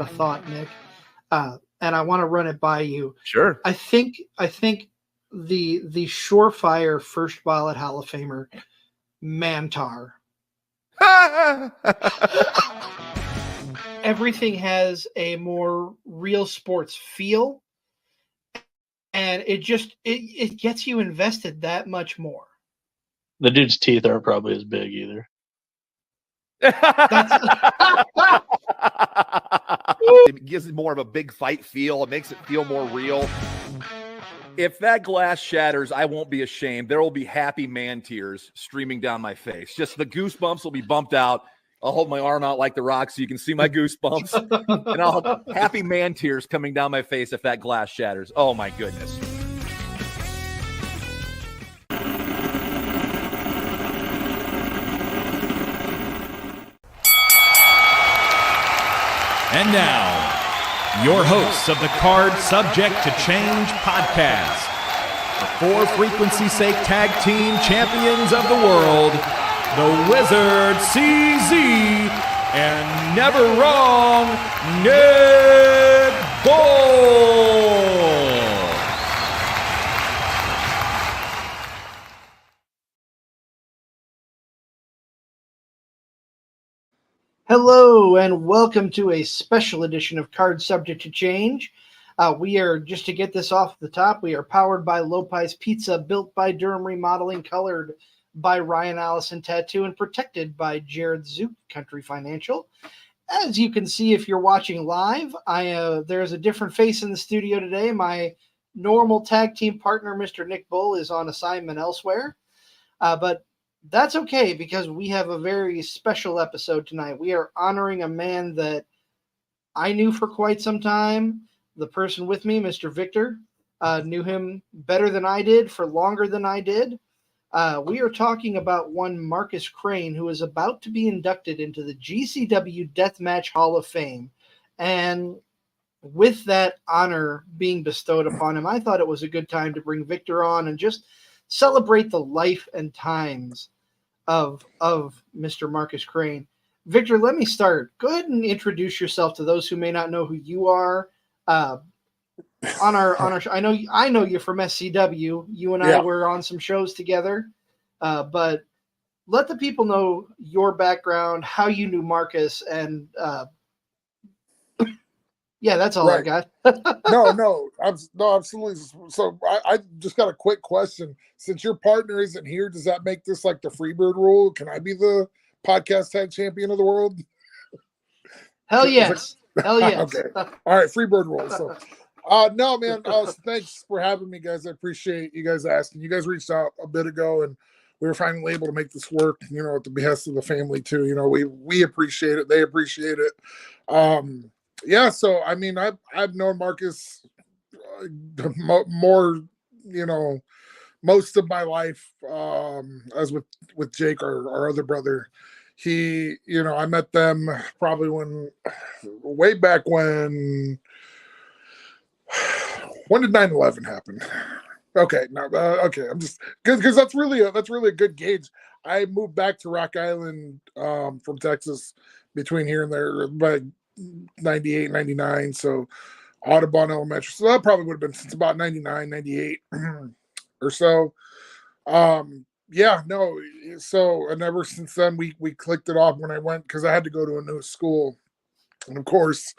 of thought, Nick, and I want to run it by you. Sure. I think the surefire first ballot Hall of Famer, Mantar. Everything has a more real sports feel, and it gets you invested that much more. The dude's teeth aren't probably as big either. It gives it more of a big fight feel. It makes it feel more real. If that glass shatters, I won't be ashamed. There will be happy man tears streaming down my face. Just the goosebumps will be bumped out. I'll hold my arm out like The Rock so you can see my goosebumps. And I'll have happy man tears coming down my face if that glass shatters. Oh, my goodness. And now, your hosts of the Card Subject to Change podcast, the For Frequency's Sake Tag Team Champions of the World, the Wizard CZ, and never wrong, Nick Bull. Hello and welcome to a special edition of Card Subject to Change. We are, just to get this off the top, we are powered by Lopez Pizza, built by Durham Remodeling, colored by Ryan Allison Tattoo, and protected by Jared Zook Country Financial. As you can see if you're watching live, there's a different face in the studio today. My normal tag team partner, Mr. Nick Bull, is on assignment elsewhere. But that's okay, because we have a very special episode tonight. We are honoring a man that I knew for quite some time. The person with me, Mr. Victor, knew him better than I did for longer than I did. We are talking about one Markus Crane, who is about to be inducted into the GCW Deathmatch Hall of Fame. And with that honor being bestowed upon him, I thought it was a good time to bring Victor on and just celebrate the life and times of Mr. Markus Crane. Victor, let me start. Go ahead and introduce yourself to those who may not know who you are. On our show. I know you from SCW. You and I were on some shows together. But let the people know your background, how you knew Markus, and yeah, that's all right. I got. No, absolutely. So I just got a quick question. Since your partner isn't here, does that make this like the Freebird rule? Can I be the podcast tag champion of the world? Hell yes. Hell yes. Okay. All right, Freebird rule. So, no, man. Thanks for having me, guys. I appreciate you guys asking. You guys reached out a bit ago, and we were finally able to make this work. You know, at the behest of the family too. You know, we appreciate it. They appreciate it. Yeah, so I mean, I've known Markus more, you know, most of my life, as with Jake, our other brother. He, you know, I met them probably way back when did 9/11 happen? Okay, no, okay, I'm just because that's really a good gauge. I moved back to Rock Island from Texas between here and there by 98, 99, so Audubon Elementary. So that probably would have been since about 99, 98 or so. Yeah, no. So, and ever since then, we clicked it off when I went, because I had to go to a new school. And of course,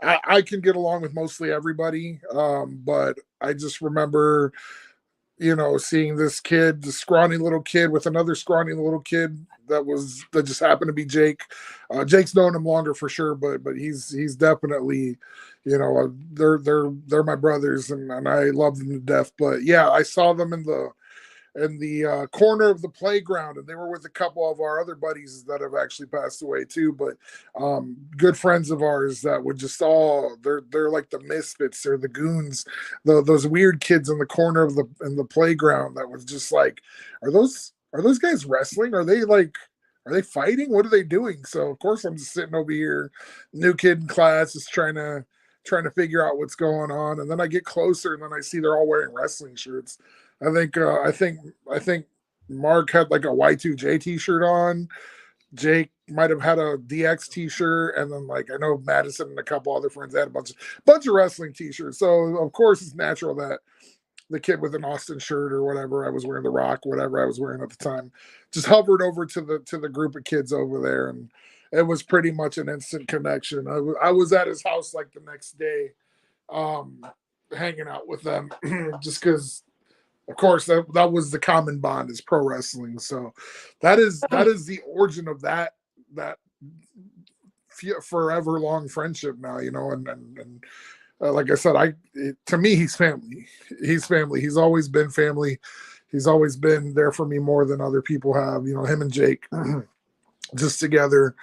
I can get along with mostly everybody. But I just remember, you know, seeing this scrawny little kid with another scrawny little kid that just happened to be Jake. Jake's known him longer for sure, but he's definitely, you know, they're my brothers, and I love them to death. But yeah, I saw them in the corner of the playground, and they were with a couple of our other buddies that have actually passed away too, but good friends of ours that would just they're like the misfits, they're the goons, those weird kids in the corner of the playground that was just like, are those guys wrestling? Are they fighting? What are they doing? So of course I'm just sitting over here, new kid in class, just trying to figure out what's going on, and then I get closer, and then I see they're all wearing wrestling shirts. I think Mark had like a Y2J t-shirt on. Jake might have had a DX t-shirt, and then like I know Madison and a couple other friends had a bunch of wrestling t-shirts. So of course it's natural that the kid with an Austin shirt or whatever I was wearing, the Rock, whatever I was wearing at the time, just hovered over to the group of kids over there, and it was pretty much an instant connection. I was at his house like the next day, hanging out with them, just because. Of course, that was the common bond is pro wrestling. So that is the origin of that forever long friendship now, you know, and like I said, to me, he's family. He's family. He's always been family. He's always been there for me more than other people have. You know, him and Jake just together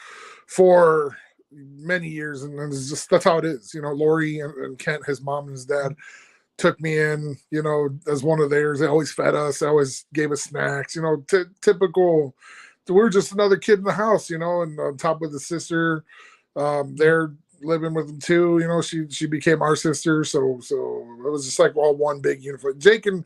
for many years, and it's just that's how it is. You know, Lori and Kent, his mom and his dad, took me in, you know, as one of theirs. They always fed us. They always gave us snacks, you know, typical. We were just another kid in the house, you know, and on top of the sister, they're living with them too. You know, she became our sister. So it was just like all one big unified. Jake and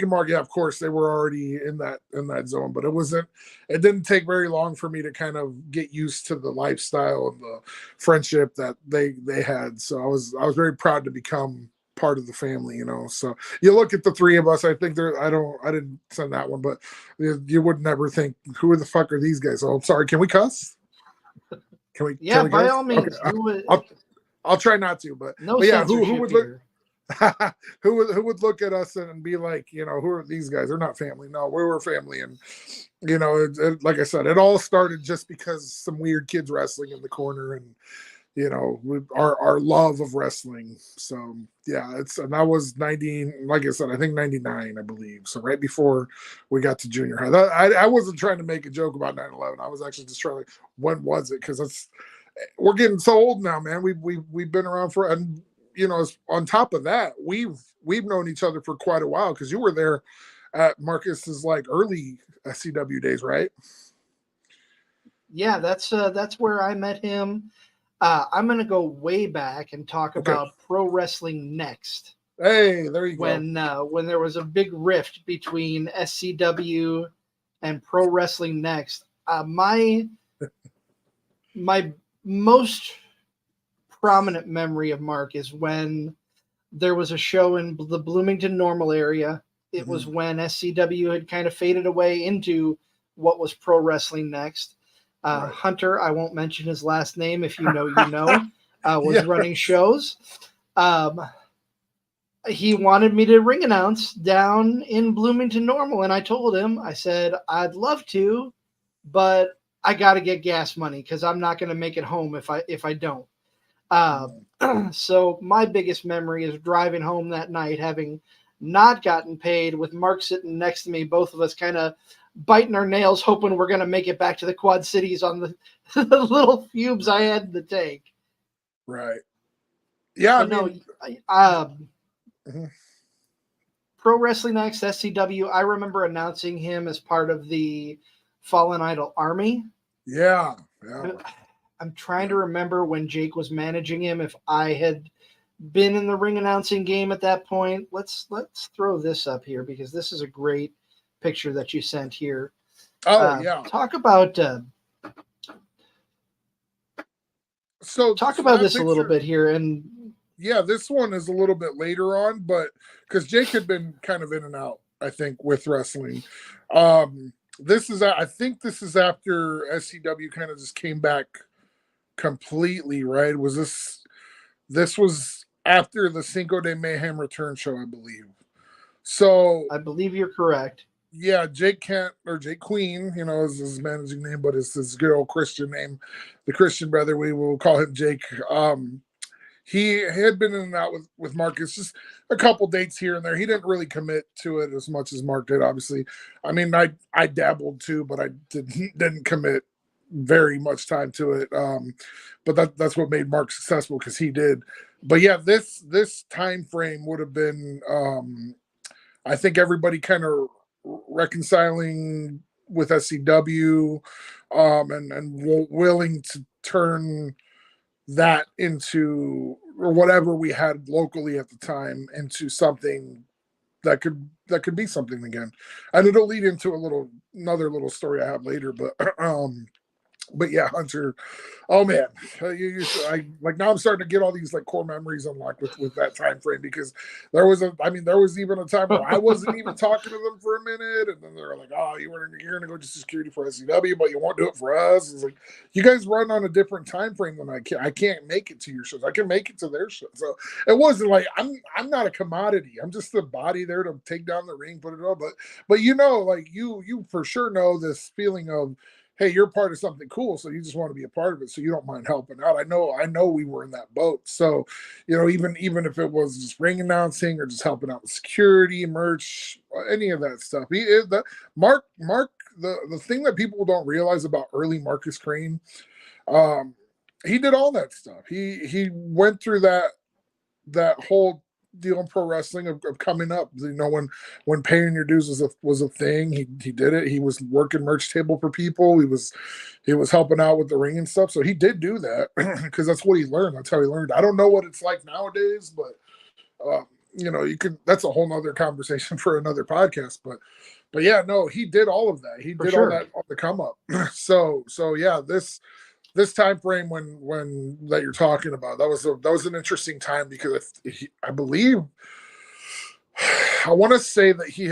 Mark, yeah, of course they were already in that zone, but it didn't take very long for me to kind of get used to the lifestyle and the friendship that they had. So I was very proud to become part of the family, you know. So you look at the three of us, I think I didn't send that one, but you would never think, who the fuck are these guys? Oh, I'm sorry, can we cuss? Can we by cuss? all means. Okay. I'll try not to, but yeah, who would look who would look at us and be like, you know, who are these guys? They're not family. No, we were family. And you know, like I said, it all started just because some weird kids wrestling in the corner, and you know, our love of wrestling. So yeah, and that was 90, like I said, I think 99, I believe. So right before we got to junior high. I wasn't trying to make a joke about 9/11. I was actually just trying to, when was it? Because we're getting so old now, man. We've been around for, and you know, on top of that, we've known each other for quite a while, because you were there at Marcus's like early SCW days, right? Yeah, that's where I met him. I'm going to go way back and talk about Pro Wrestling Next. Hey, there you go. When there was a big rift between SCW and Pro Wrestling Next, my most prominent memory of Mark is when there was a show in the Bloomington Normal area. It was when SCW had kind of faded away into what was Pro Wrestling Next. Right. Hunter, I won't mention his last name. If you know, you know, was running shows. He wanted me to ring announce down in Bloomington Normal, and I told him, I said, I'd love to, but I got to get gas money because I'm not going to make it home if I don't. So my biggest memory is driving home that night, having not gotten paid, with Mark sitting next to me, both of us kind of biting our nails, hoping we're going to make it back to the Quad Cities on the little fumes I had in the tank. Right. Yeah. Pro Wrestling Next, SCW, I remember announcing him as part of the Fallen Idol Army. Yeah. I'm trying to remember when Jake was managing him, if I had been in the ring announcing game at that point. Let's throw this up here, because this is a great picture that you sent here. Yeah. Talk about talk about this picture a little bit here. And yeah, this one is a little bit later on, but because Jake had been kind of in and out, I think, with wrestling. I think this is after SCW kind of just came back completely, right? This was after the Cinco de Mayhem return show, I believe. So I believe you're correct. Yeah, Jake Kent, or Jake Queen, you know, is his managing name, but it's his good old Christian name, the Christian brother. We will call him Jake. He had been in and out with Marcus, just a couple dates here and there. He didn't really commit to it as much as Mark did, obviously. I mean, I dabbled too, but I didn't commit very much time to it. But that's what made Mark successful, because he did. But yeah, this time frame would have been, I think, everybody kind of reconciling with SCW, and willing to turn that into, or whatever we had locally at the time, into something that could be something again. And it'll lead into another little story I have later. But But yeah, Hunter. Oh man, now I'm starting to get all these like core memories unlocked with that time frame, because there was even a time where I wasn't even talking to them for a minute, and then they're like, "Oh, you're gonna go to security for SCW, but you won't do it for us." It's like, you guys run on a different time frame than I can. I can't make it to your shows. I can make it to their shows. So it wasn't like I'm not a commodity. I'm just the body there to take down the ring, put it on. But like you for sure know this feeling of, hey, you're part of something cool, so you just want to be a part of it, so you don't mind helping out. I know we were in that boat. So, even if it was just ring announcing or just helping out with security, merch, any of that stuff. Mark, the thing that people don't realize about early Markus Crane, he did all that stuff. He went through that whole deal in pro wrestling of coming up, when paying your dues was a thing. He did it. He was working merch table for people. He was helping out with the ring and stuff. So he did do that because that's what he learned. That's how he learned. I don't know what it's like nowadays, but you could. That's a whole nother conversation for another podcast. But yeah, no, he did all of that. He did all that on the come up. So yeah, this time frame when that you're talking about, that was an interesting time, because I believe, I want to say that he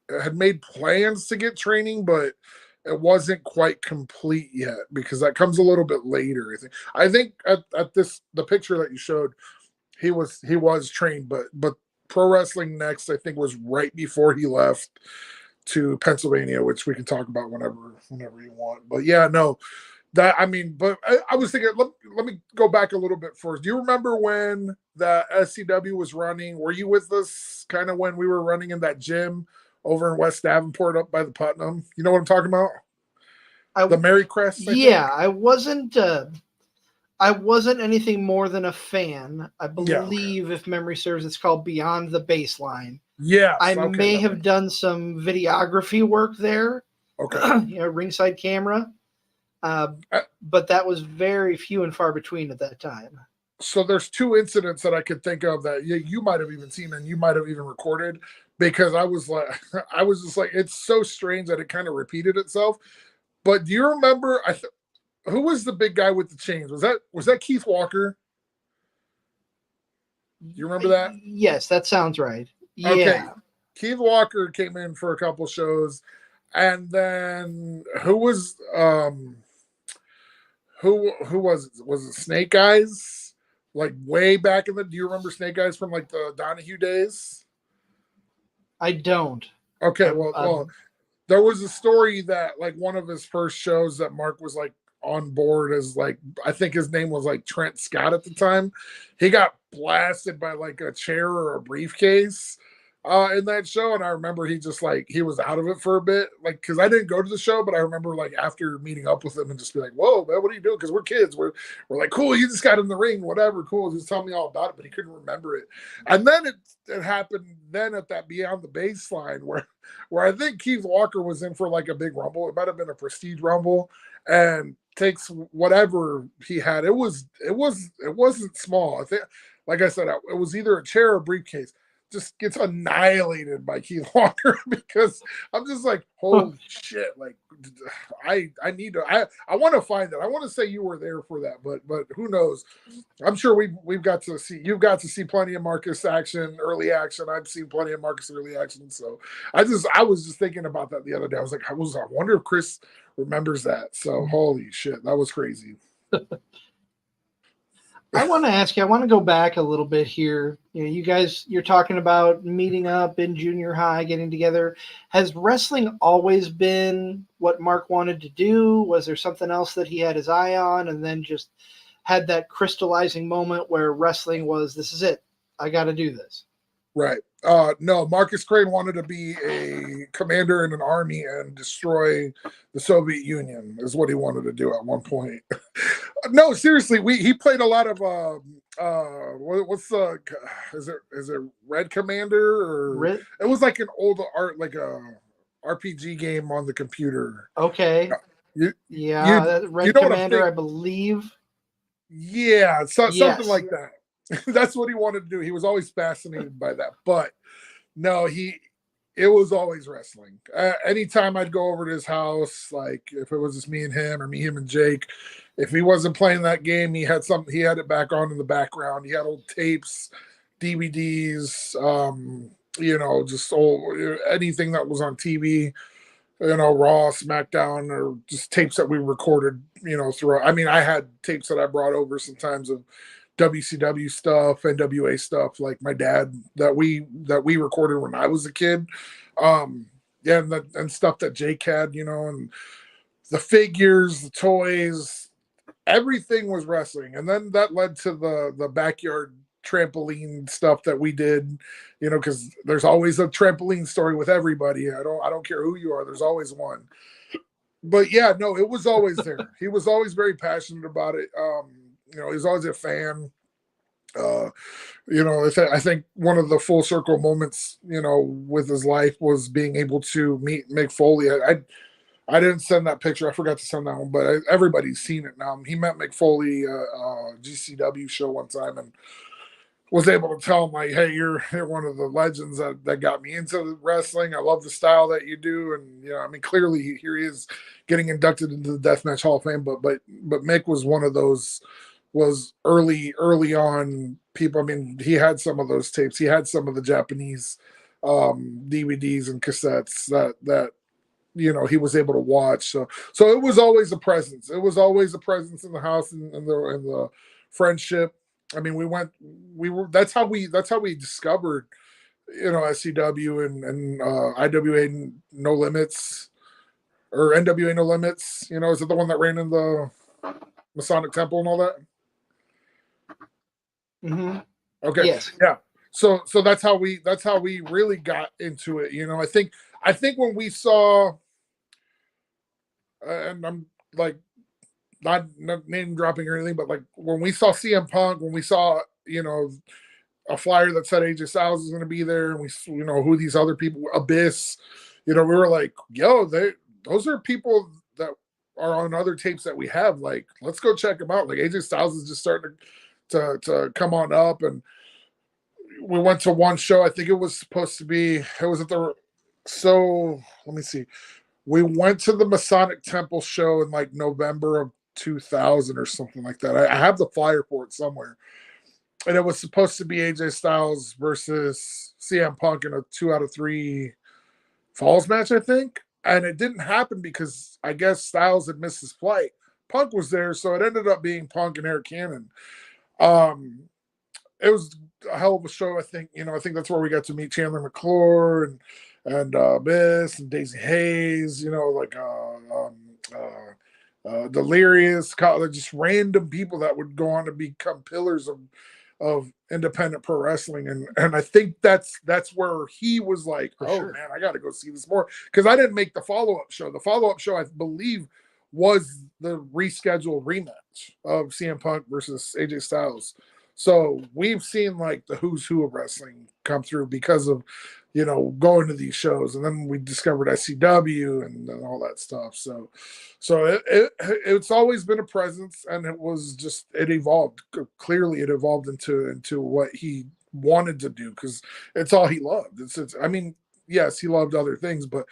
had made plans to get training, but it wasn't quite complete yet, because that comes a little bit later. I think at the picture that you showed, he was trained, but Pro Wrestling Next, I think, was right before he left to Pennsylvania, which we can talk about whenever you want. But yeah, no, but I was thinking, let me go back a little bit first. Do you remember when the SCW was running? Were you with us kind of when we were running in that gym over in West Davenport up by the Putnam? You know what I'm talking about? The Mary Crest. I wasn't anything more than a fan. I believe, if memory serves, it's called Beyond the Baseline. Yeah, I may have done some videography work there. Okay. Ringside camera. But that was very few and far between at that time. So there's two incidents that I could think of that you might have even seen and you might have even recorded, because I was just like, it's so strange that it kind of repeated itself. But do you remember? Who was the big guy with the chains? Was that Keith Walker? Do you remember that? Yes, that sounds right. Yeah. Okay. Keith Walker came in for a couple shows, and then who was it Snake Eyes? Like way back do you remember Snake Eyes from like the Donahue days? I don't. Okay, well, there was a story that like one of his first shows that Mark was like on board as, like, I think his name was like Trent Scott at the time. He got blasted by like a chair or a briefcase in that show, and I remember he was out of it for a bit, like, because I didn't go to the show, but I remember like after meeting up with him and just be like, "Whoa, man, what are you doing?" Because we're kids, we're like, "Cool, you just got in the ring, whatever, cool, just tell me all about it." But he couldn't remember it, and then it happened then at that Beyond the Baseline where I think Keith Walker was in for like a big rumble. It might have been a prestige rumble, and takes whatever he had. It wasn't small. I think, like I said, it was either a chair or a briefcase. Just gets annihilated by Keith Walker, because I'm just like, holy shit! Like, I want to find that. I want to say you were there for that, but who knows? I'm sure you've got to see plenty of Marcus early action. I've seen plenty of Marcus early action. So I was just thinking about that the other day. I was like, I wonder if Chris remembers that. So holy shit, that was crazy. I want to ask you, I want to go back a little bit here. You guys, you're talking about meeting up in junior high, getting together. Has wrestling always been what Mark wanted to do? Was there something else that he had his eye on, and then just had that crystallizing moment where wrestling was, this is it, I got to do this? Right. No, Markus Crane wanted to be a commander in an army and destroy the Soviet Union, is what he wanted to do at one point. No, seriously, he played a lot of is it Red Commander, or it was like an old art, like a RPG game on the computer. Okay. Red Commander, I believe. Yeah, something like that. That's what he wanted to do. He was always fascinated by that. But no, it was always wrestling. Anytime I'd go over to his house, like if it was just me and him or me, him and Jake, if he wasn't playing that game, he had it back on in the background. He had old tapes, DVDs, just anything that was on TV, Raw, SmackDown, or just tapes that we recorded, throughout. I mean, I had tapes that I brought over sometimes of WCW stuff, NWA stuff, like my dad that we recorded when I was a kid. And stuff that Jake had, and the figures, the toys, everything was wrestling. And then that led to the backyard trampoline stuff that we did, because there's always a trampoline story with everybody. I don't care who you are, there's always one. But yeah, no, it was always there. He was always very passionate about it. He was always a fan. I think one of the full circle moments, with his life was being able to meet Mick Foley. I didn't send that picture. I forgot to send that one, but everybody's seen it now. He met Mick Foley GCW show one time and was able to tell him, like, hey, you're one of the legends that got me into wrestling. I love the style that you do. And, clearly here he is getting inducted into the Deathmatch Hall of Fame. But Mick was one of those, was early on people. I mean, he had some of those tapes. He had some of the Japanese DVDs and cassettes that he was able to watch. So it was always a presence. It was always a presence in the house and the friendship. I mean, that's how we discovered, SCW and IWA No Limits, or NWA No Limits. Is it the one that ran in the Masonic Temple and all that? Mm-hmm. Okay. Yes. Yeah. So that's how we really got into it. I think when we saw, and I'm like, not name dropping or anything, but like when we saw CM Punk, when we saw, a flyer that said AJ Styles is going to be there, and we, who these other people, Abyss, we were like, yo, those are people that are on other tapes that we have. Like, let's go check them out. Like, AJ Styles is just starting to come on up. And we went to one show. I think it was supposed to be, it was let me see. We went to the Masonic Temple show in like November of 2000 or something like that. I have the flyer for it somewhere. And it was supposed to be AJ Styles versus CM Punk in a 2 out of 3 falls match, I think. And it didn't happen because I guess Styles had missed his flight. Punk was there, so it ended up being Punk and Eric Cannon. It was a hell of a show. I think that's where we got to meet Chandler McClure and Abyss and Daisy Hayes, Delirious, just random people that would go on to become pillars of independent pro wrestling. And I think that's where he was like, man, I got to go see this more. Because I didn't make the follow-up show. The follow-up show, I believe, was the rescheduled rematch of CM Punk versus AJ Styles. So we've seen like the who's who of wrestling come through because of, going to these shows. And then we discovered SCW and all that stuff. So it's always been a presence, and it evolved. Clearly it evolved into what he wanted to do, because it's all he loved. I mean, yes, he loved other things, but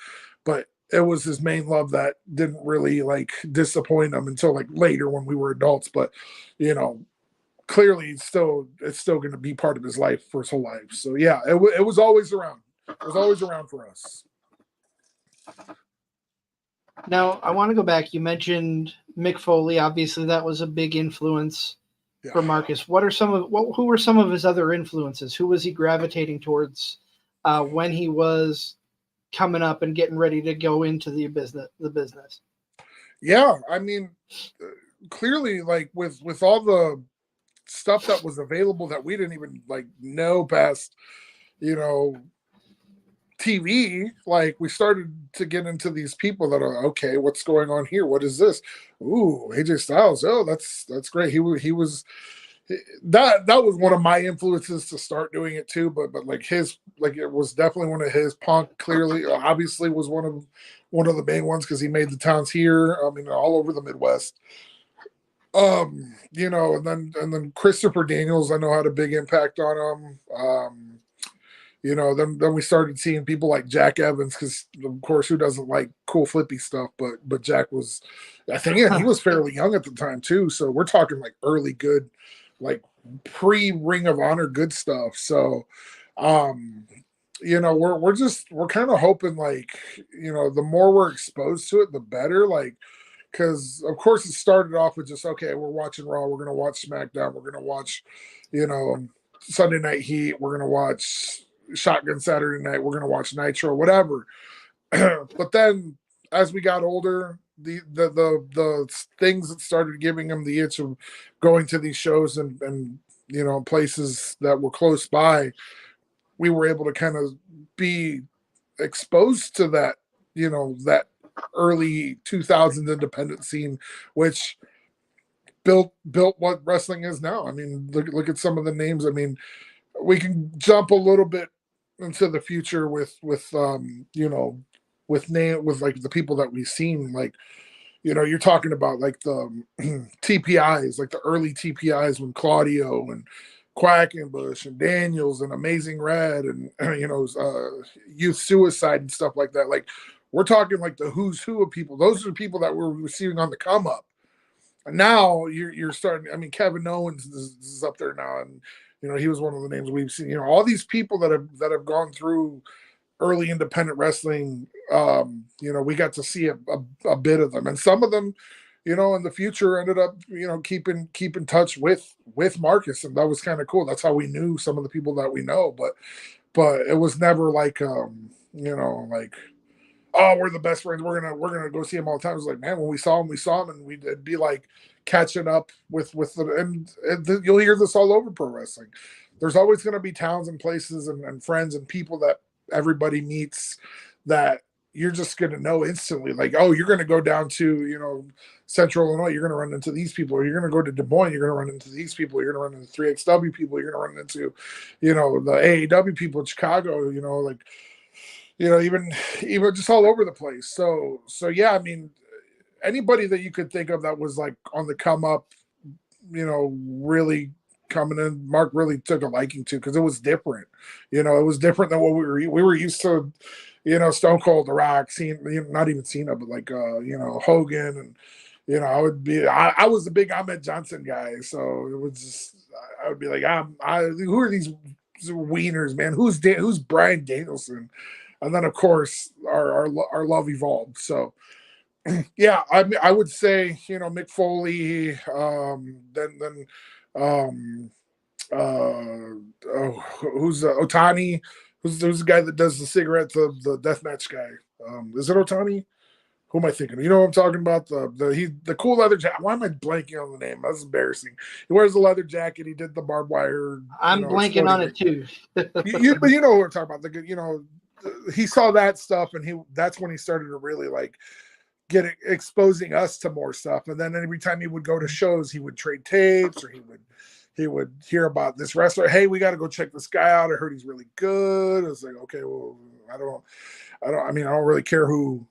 it was his main love that didn't really like disappoint him until like later when we were adults. But, clearly it's still going to be part of his life for his whole life. So yeah, it was always around. It was always around for us. Now I want to go back. You mentioned Mick Foley. Obviously that was a big influence for Marcus. Who were some of his other influences? Who was he gravitating towards when he was coming up and getting ready to go into the business? Yeah. I mean, clearly, like with all the stuff that was available that we didn't even like know past, TV, like we started to get into these people that are, okay, what's going on here? What is this? Ooh, AJ Styles. Oh, that's great. He was that was one of my influences to start doing it too. But it was definitely one of his. Punk clearly, obviously, was one of the main ones because he made the towns here. I mean, all over the Midwest. And then Christopher Daniels, I know, had a big impact on him. you know, then we started seeing people like Jack Evans, because of course, who doesn't like cool flippy stuff? But Jack was, I think, yeah, he was fairly young at the time too. So we're talking like early good, like pre-Ring of Honor good stuff. So, you know, we're kind of hoping, like, you know, the more we're exposed to it, the better. Like, because of course it started off with just, okay, we're watching Raw, we're gonna watch SmackDown, we're gonna watch, you know, Sunday Night Heat, we're gonna watch Shotgun Saturday Night, we're gonna watch Nitro, whatever. But then as we got older, the things that started giving them the itch of going to these shows and you know, places that were close by, we were able to kind of be exposed to that, you know, that early 2000s independent scene, which built what wrestling is now. I mean, look at some of the names. I mean, we can jump a little bit into the future with you know, with like the people that we've seen. Like, you know, you're talking about like the TPIs, like the early TPIs when Claudio and Quackenbush and Daniels and Amazing Red and you know, Youth Suicide and stuff like that. Like, we're talking like the who's who of people. Those are people that we're receiving on the come up. And now you're starting. I mean, Kevin Owens is up there now, and you know, he was one of the names we've seen. You know, all these people that have gone through early independent wrestling. You know, we got to see a bit of them, and some of them, you know, in the future ended up, you know, keep in touch with Marcus, and that was kind of cool. That's how we knew some of the people that we know, but it was never like, you know, like, oh, we're the best friends, we're gonna go see him all the time. It was like, man, when we saw him, and we'd be like catching up with the, and you'll hear this all over pro wrestling. There's always going to be towns and places and friends and people that everybody meets that you're just going to know instantly. Like, oh, you're going to go down to, you know, Central Illinois, you're going to run into these people, or you're going to go to Des Moines, you're going to run into these people, you're going to run into 3XW people, you're going to run into, you know, the AAW people in Chicago, you know, like, you know, even just all over the place. So yeah, I mean, anybody that you could think of that was like on the come up, you know, really coming in, Mark really took a liking to, because it was different. You know, it was different than what we were used to. You know, Stone Cold, The Rock, Cena, you know, not even Cena, but like you know, Hogan, and you know, I was a big Ahmed Johnson guy, so it was just, I would be like, who are these wieners, man? Who's Bryan Danielson? And then of course our love evolved. So yeah, I would say, you know, Mick Foley, then who's Otani, who's the guy that does the cigarettes, the deathmatch guy. Is it Otani? Who am I thinking of? You know what I'm talking about? The cool leather jacket. Why am I blanking on the name? That's embarrassing. He wears the leather jacket. He did the barbed wire. I'm blanking on it too. But you know what we're talking about. You know, he saw that stuff, and that's when he started to really like exposing us to more stuff. And then every time he would go to shows, he would trade tapes, or he would hear about this wrestler. Hey, we got to go check this guy out. I heard he's really good. I was like, okay, well, I don't really care who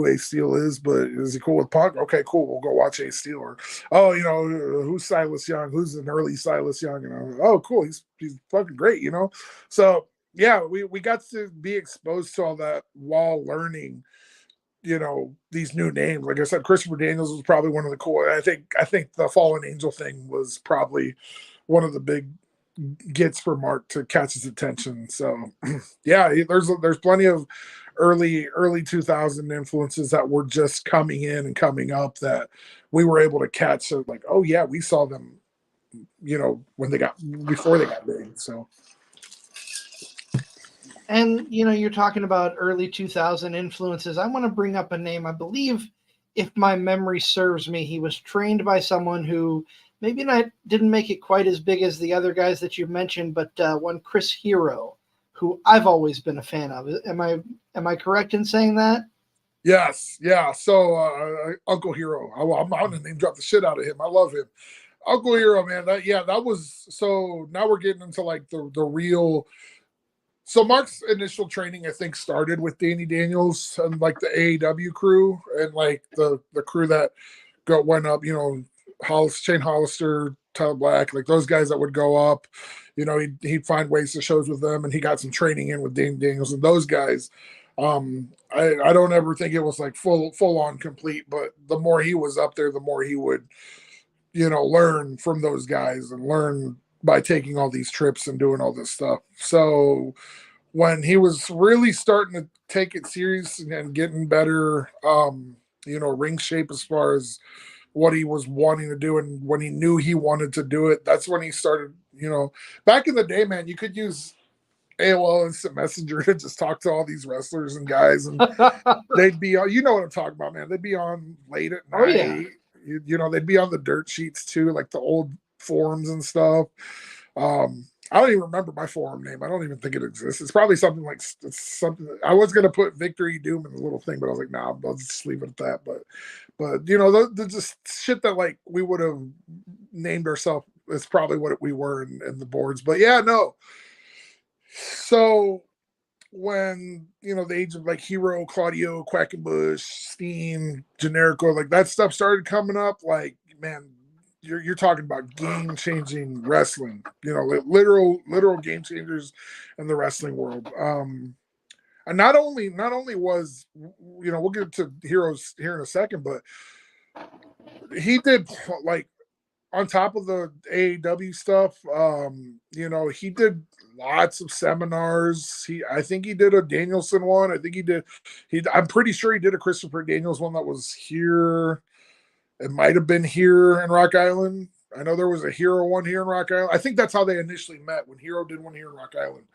Ace Steel is, but is he cool with Punk? Okay, cool. We'll go watch Ace Steel. Or, oh, you know, who's Silas Young? Who's an early Silas Young? And I'm like, oh, cool. He's fucking great, you know? So yeah, we got to be exposed to all that while learning, you know, these new names. Like I said, Christopher Daniels was probably one of the cool. I think the Fallen Angel thing was probably one of the big gets for Mark to catch his attention. So yeah, there's plenty of early 2000 influences that were just coming in and coming up that we were able to catch. So like, oh yeah, we saw them, you know, before they got big. So. And, you know, you're talking about early 2000 influences. I want to bring up a name. I believe, if my memory serves me, he was trained by someone who maybe didn't make it quite as big as the other guys that you mentioned, but one Chris Hero, who I've always been a fan of. Am I correct in saying that? Yes. Yeah. So Uncle Hero, I'm going to name drop the shit out of him. I love him. Uncle Hero, man. That was, so now we're getting into like the real. So Mark's initial training, I think, started with Danny Daniels and like the AAW crew, and like the crew that went up, you know, Shane Hollister, Tyler Black, like those guys that would go up. He'd find ways to shows with them, and he got some training in with Dane Daniels and those guys. I don't ever think it was like full on complete, but the more he was up there, the more he would, learn from those guys and learn by taking all these trips and doing all this stuff. So when he was really starting to take it serious and getting better, ring shape as far as what he was wanting to do, and when he knew he wanted to do it, that's when he started, back in the day, man, you could use AOL Instant Messenger to just talk to all these wrestlers and guys, and they'd be on, what I'm talking about, man. They'd be on late at night. Oh, yeah. They'd be on the dirt sheets too, like the old forums and stuff. I don't even remember my forum name. I don't even think it exists. It's probably something like I was going to put Victory Doom in the little thing, but I was like, nah, I'll just leave it at that. But the just shit that like we would have named ourselves is probably what we were in the boards. But yeah, no. So when, the age of like Hero, Claudio, Quackenbush, Steen, Generico, like that stuff started coming up, like, man, you're talking about game-changing wrestling, like literal game changers in the wrestling world. And not only was, we'll get to Heroes here in a second, but he did like on top of the AAW stuff, he did lots of seminars. I think he did a Danielson one. I think I'm pretty sure he did a Christopher Daniels one that was here. It might have been here in Rock Island. I know there was a Hero one here in Rock Island. I think that's how they initially met, when Hero did one here in Rock Island.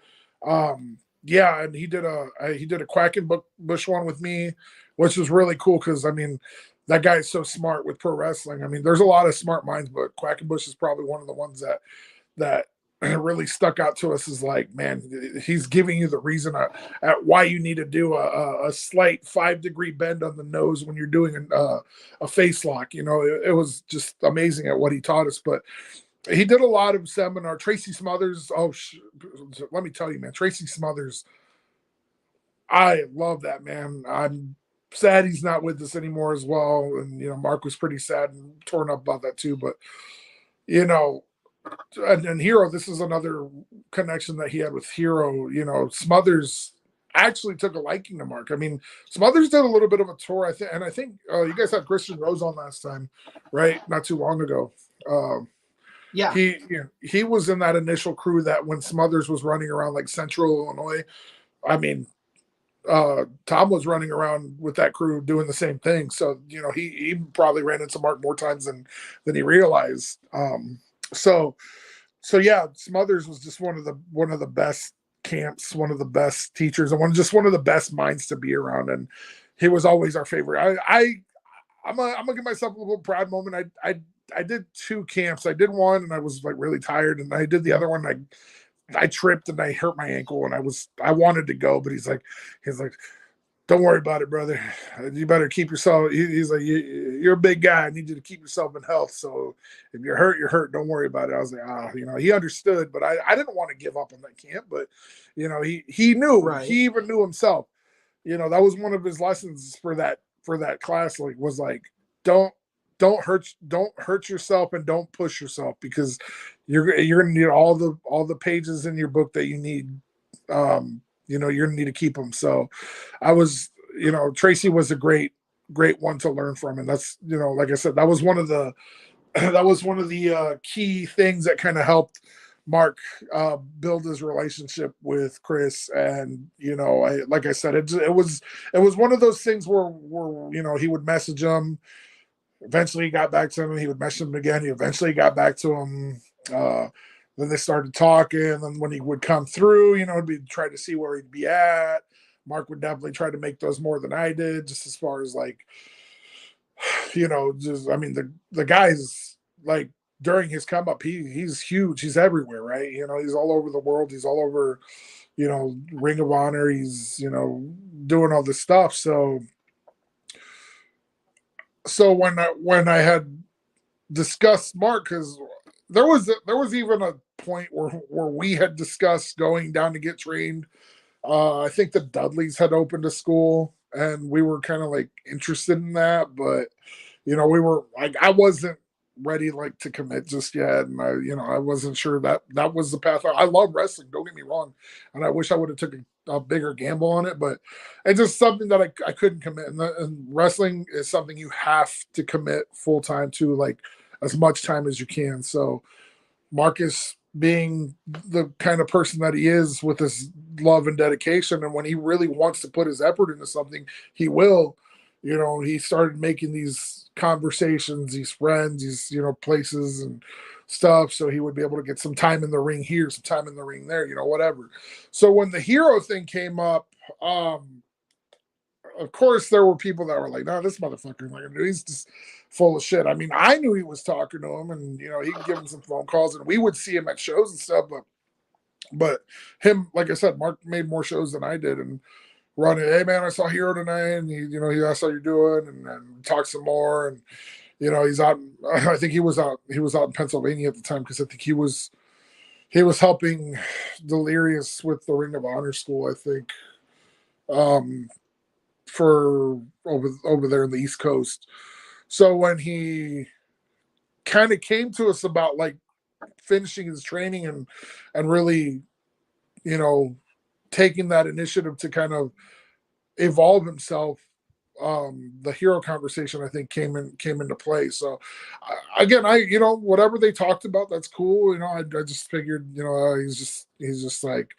Yeah, and he did a Quackenbush one with me, which was really cool because, I mean, that guy is so smart with pro wrestling. I mean, there's a lot of smart minds, but Quackenbush is probably one of the ones that really stuck out to us, is like, man, he's giving you the reason at why you need to do a slight 5-degree bend on the nose when you're doing a face lock. It was just amazing at what he taught us. But he did a lot of seminar. Tracy Smothers. Let me tell you, man, Tracy Smothers, I love that man. I'm sad he's not with us anymore as well. And, Mark was pretty sad and torn up about that too. But, and Hero, this is another connection that he had with Hero. Smothers actually took a liking to Mark. I mean, Smothers did a little bit of a tour, I think you guys had Christian Rose on last time, right? Not too long ago. Yeah, he was in that initial crew that when Smothers was running around like Central Illinois. I mean, Tom was running around with that crew doing the same thing. So, he probably ran into Mark more times than he realized. So yeah, Smothers was just one of the best camps, one of the best teachers, and one of the best minds to be around. And he was always our favorite. I'm gonna give myself a little proud moment. I did 2 camps. I did one and I was like really tired, and I did the other one. I tripped and I hurt my ankle, and I wanted to go, but he's like, don't worry about it, brother. You better keep yourself. He's like, you're a big guy. I need you to keep yourself in health. So if you're hurt, you're hurt. Don't worry about it. I was like, he understood, but I didn't want to give up on that camp. But he knew. Right. He even knew himself. That was one of his lessons for that class. Like, was like, don't hurt yourself and don't push yourself, because you're gonna need all the pages in your book that you need. You're gonna need to keep them. So I was, Tracy was a great one to learn from. And that's, like I said, that was one of the key things that kind of helped Mark build his relationship with Chris. And, like I said, it was one of those things where he would message him. Eventually he got back to him. He would message him again. He eventually got back to him. Then they started talking, and then when he would come through, we'd try to see where he'd be at. Mark would definitely try to make those more than I did, just as far as like, the guy's like, during his come up, he's huge. He's everywhere, right? He's all over the world. He's all over, Ring of Honor. He's, doing all this stuff. So when I had discussed Mark, because there was even a point where we had discussed going down to get trained. I think the Dudleys had opened a school, and we were kind of like interested in that, but we were like, I wasn't ready like to commit just yet, and I wasn't sure that was the path. I love wrestling, don't get me wrong, and I wish I would have took a bigger gamble on it, but it's just something that I couldn't commit. And wrestling is something you have to commit full time to, like as much time as you can. So Marcus, being the kind of person that he is with his love and dedication, and when he really wants to put his effort into something, he will. He started making these conversations, these friends, these places and stuff, so he would be able to get some time in the ring here, some time in the ring there, whatever. So when the hero thing came up, of course there were people that were like, no, this motherfucker, like, he's just full of shit. I mean, I knew he was talking to him, and he could give him some phone calls, and we would see him at shows and stuff, but him, like I said, Mark made more shows than I did, and running, hey man, I saw Hero tonight, and he asked how you're doing, and talked some more, and he's out. I think he was out in Pennsylvania at the time, because I think he was helping Delirious with the Ring of Honor school, I think, for over there in the East Coast. So when he kind of came to us about like finishing his training and really, taking that initiative to kind of evolve himself, the hero conversation, I think, came into play. So again, whatever they talked about, that's cool. I just figured, he's just like,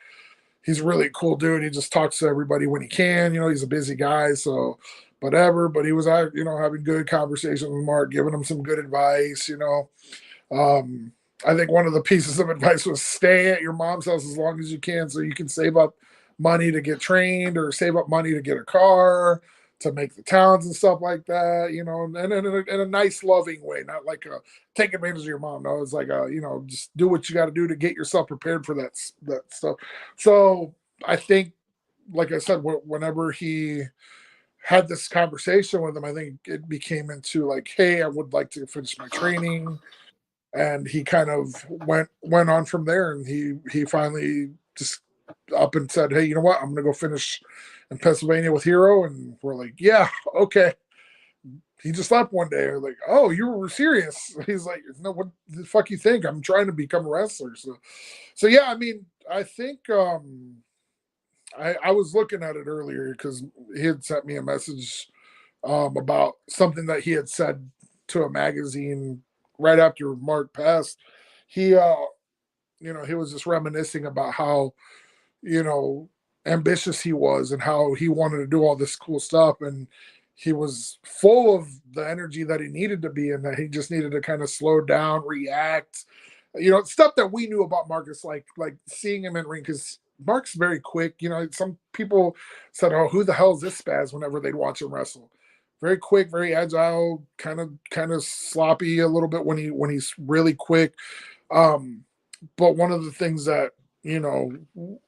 he's really a cool dude. He just talks to everybody when he can. He's a busy guy, so whatever. But he was out, having good conversations with Mark, giving him some good advice. I think one of the pieces of advice was stay at your mom's house as long as you can, so you can save up money to get trained, or save up money to get a car, to make the towns and stuff like that, and in a nice, loving way, not like take advantage of your mom. No, it's like just do what you got to do to get yourself prepared for that stuff. So I think, like I said, whenever he had this conversation with him, I think it became into like, hey, I would like to finish my training, and he kind of went on from there, and he finally just up and said, hey, you know what, I'm gonna go finish in Pennsylvania with Hero. And we're like, yeah, okay. He just left one day. We're like, oh, you were serious? He's like, no, what the fuck you think? I'm trying to become a wrestler. So yeah, I mean, I think I was looking at it earlier because he had sent me a message about something that he had said to a magazine right after Mark passed. He he was just reminiscing about how ambitious he was, and how he wanted to do all this cool stuff, and he was full of the energy that he needed to be, and that he just needed to kind of slow down, react, stuff that we knew about Marcus, like seeing him in ring, because Mark's very quick. Some people said, oh, who the hell is this spaz, whenever they'd watch him wrestle. Very quick, very agile, kind of sloppy a little bit when he's really quick. But one of the things that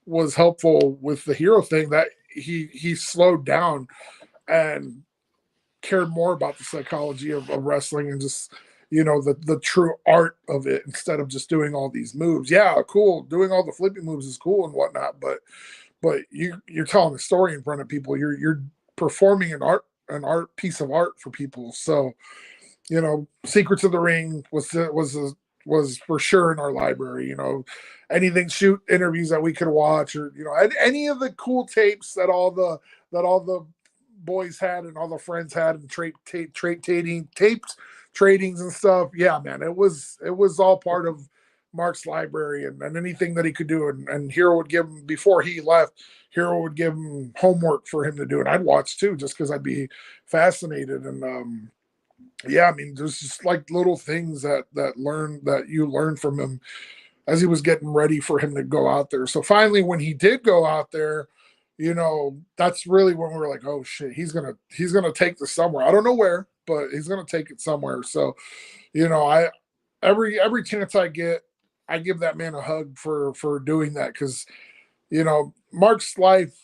was helpful with the hero thing, that he slowed down and cared more about the psychology of wrestling, and just the true art of it, instead of just doing all these moves. Yeah, cool, doing all the flipping moves is cool and whatnot, but you're telling a story in front of people. You're performing an art piece of art for people. So Secrets of the Ring was for sure in our library. Anything shoot interviews that we could watch, or any of the cool tapes that all the boys had and all the friends had, and tapes tradings and stuff. Yeah, man, it was all part of Mark's library, and anything that he could do, and Hero would give him, before he left, Hero would give him homework for him to do, and I'd watch too, just because I'd be fascinated. And yeah, I mean, there's just like little things that you learn from him as he was getting ready for him to go out there. So finally, when he did go out there, that's really when we were like, oh shit, he's gonna take this somewhere. I don't know where, but he's gonna take it somewhere. So, I every chance I get, I give that man a hug for doing that, because Mark's life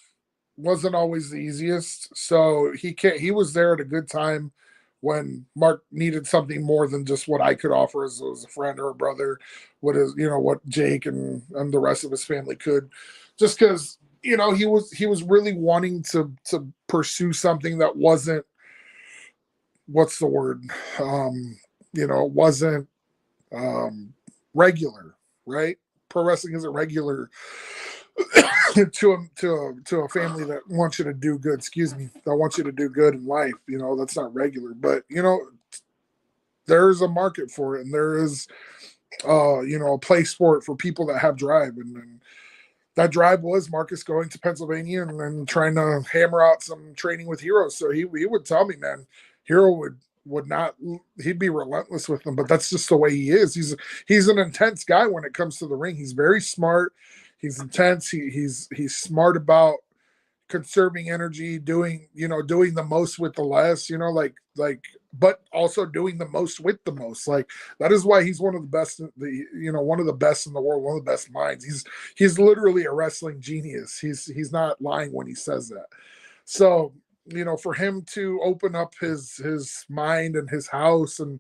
wasn't always the easiest. So he was there at a good time when Mark needed something more than just what I could offer as a friend or a brother, what Jake and the rest of his family could, just because he was really wanting to pursue something that wasn't, what's the word, wasn't regular, right? Pro wrestling isn't regular to a family that wants you to do good. Excuse me, that wants you to do good in life. That's not regular, but there's a market for it, and there is a place for it for people that have drive, and that drive was Marcus going to Pennsylvania and trying to hammer out some training with heroes. So he would tell me, man, Hero would not, he'd be relentless with them, but that's just the way he is. He's an intense guy when it comes to the ring. He's very smart. He's intense. He's smart about conserving energy, doing the most with the less, but also doing the most with the most. Like, that is why he's one of the best, one of the best in the world, one of the best minds. He's literally a wrestling genius. He's not lying when he says that. So, for him to open up his mind and his house and,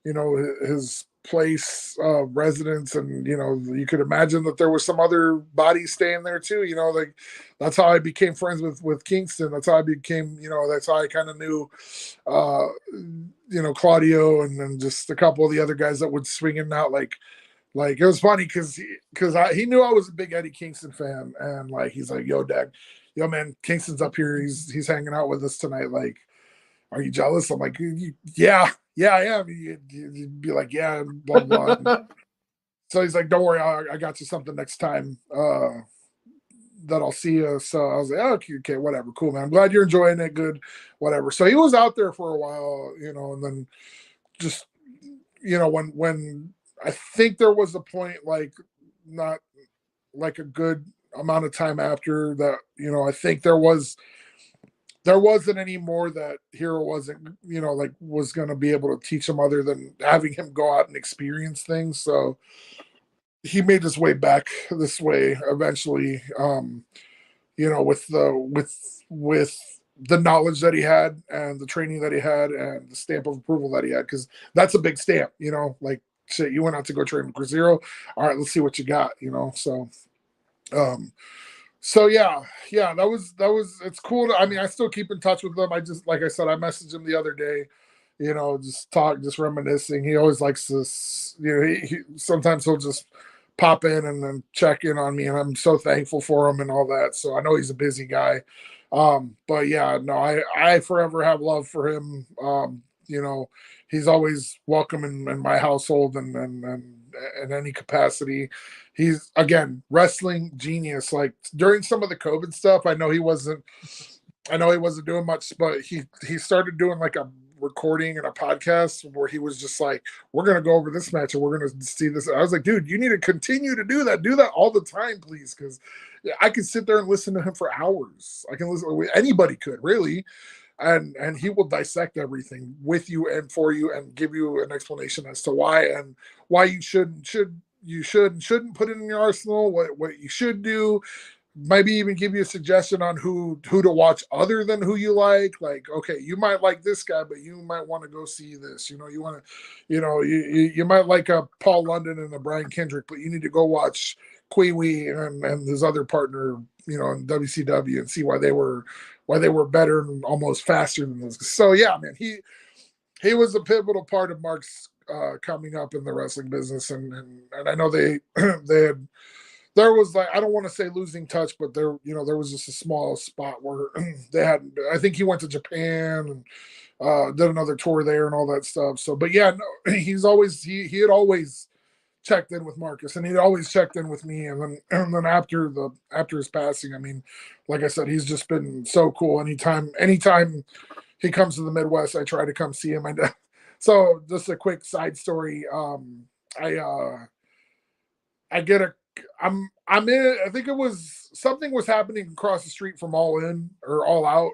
his place residence, and you could imagine that there was some other bodies staying there too. That's how I became friends with Kingston. That's how I became, that's how I kind of knew Claudio, and then just a couple of the other guys that would swing in and out. Like it was funny because he knew I was a big Eddie Kingston fan, and he's like, yo, Dad, yo, man, Kingston's up here, he's hanging out with us tonight, like, are you jealous? I'm like, yeah, I am. You'd be like, yeah, blah, blah. So he's like, don't worry, I got you something next time that I'll see you. So I was like, oh, okay, whatever, cool, man. I'm glad you're enjoying it, good, whatever. So he was out there for a while, and then just, when I think there was a point, not like a good amount of time after that, I think there wasn't any more that Hero wasn't, was going to be able to teach him other than having him go out and experience things. So he made his way back this way eventually, with the knowledge that he had and the training that he had and the stamp of approval that he had. Cause that's a big stamp, shit, you went out to go train with Chris Hero. All right, let's see what you got, So yeah, that was, it's cool. I still keep in touch with them. I just, like I said, I messaged him the other day, just reminiscing. He always likes this, he sometimes he'll just pop in and then check in on me, and I'm so thankful for him and all that. So I know he's a busy guy. But yeah, no, I forever have love for him. He's always welcome in my household and in any capacity. He's, again, wrestling genius. Like, during some of the COVID stuff, I know he wasn't doing much, but he started doing like a recording and a podcast where he was just like, we're going to go over this match and we're going to see this. I was like, dude, you need to continue to do that all the time, please. Cause I could sit there and listen to him for hours. I can listen, anybody could, really. And he will dissect everything with you and for you and give you an explanation as to why you shouldn't put it in your arsenal, what you should do, maybe even give you a suggestion on who to watch other than who you like. Like, okay, you might like this guy, but you might want to go see this. You want to, you might like a Paul London and a Brian Kendrick, but you need to go watch Kwee and his other partner, in WCW, and see why they were better and almost faster than those. So yeah, man, he was a pivotal part of Mark's coming up in the wrestling business, and I know they had, there was, like, I don't want to say losing touch, but there was just a small spot where they had, I think he went to Japan and did another tour there and all that stuff. So, but yeah, no, he had always checked in with Marcus, and he'd always checked in with me. And then after his passing, like I said, he's just been so cool. Anytime he comes to the Midwest, I try to come see him. So just a quick side story. I think it was something was happening across the street from All In or All Out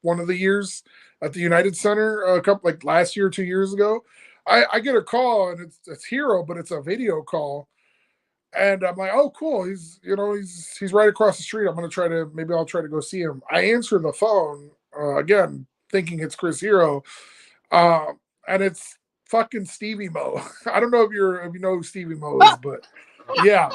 one of the years at the United Center a couple, like last year or 2 years ago. I get a call, and it's Hero, but it's a video call. And I'm like, oh, cool. He's right across the street. Maybe I'll try to go see him. I answer the phone, again, thinking it's Chris Hero. And it's fucking Stevie Mo. I don't know if you know who Stevie Mo is, but yeah.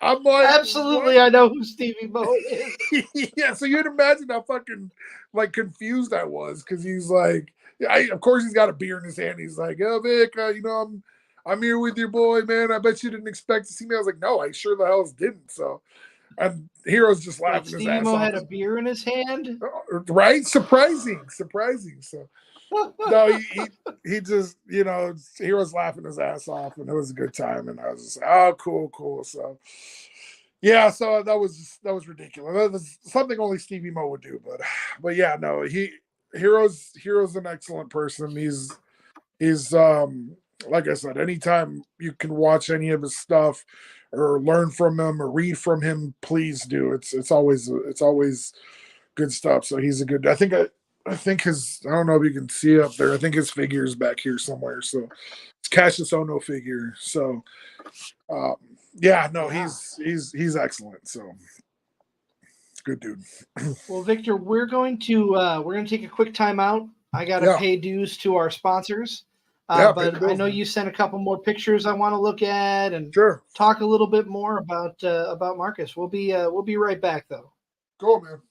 I'm like, Absolutely, I know who Stevie Mo is. Yeah, so you'd imagine how fucking like confused I was because he's like, of course he's got a beer in his hand. He's like, "Oh, Vic, I'm here with your boy, man. I bet you didn't expect to see me." I was like, "No, I sure the hell didn't." So, and Hero's just Wait, laughing his Stevie ass Mo off. had a beer in his hand? Right? Surprising. So, no, he just, Hero's laughing his ass off, and it was a good time. And I was just, oh, cool. So, yeah, so that was ridiculous. That was something only Stevie Mo would do, but yeah, no, Hero's an excellent person. He's like I said, anytime you can watch any of his stuff or learn from him or read from him, please do. It's always good stuff. So he's a good. I think his. I don't know if you can see it up there. I think his figure is back here somewhere. So it's Cassius Ono figure. So yeah, no, he's excellent. So good dude. Well, Victor, we're going to take a quick time out. I got to pay dues to our sponsors. But I know you sent a couple more pictures I want to look at and talk a little bit more about Marcus. We'll be right back though. Cool, man.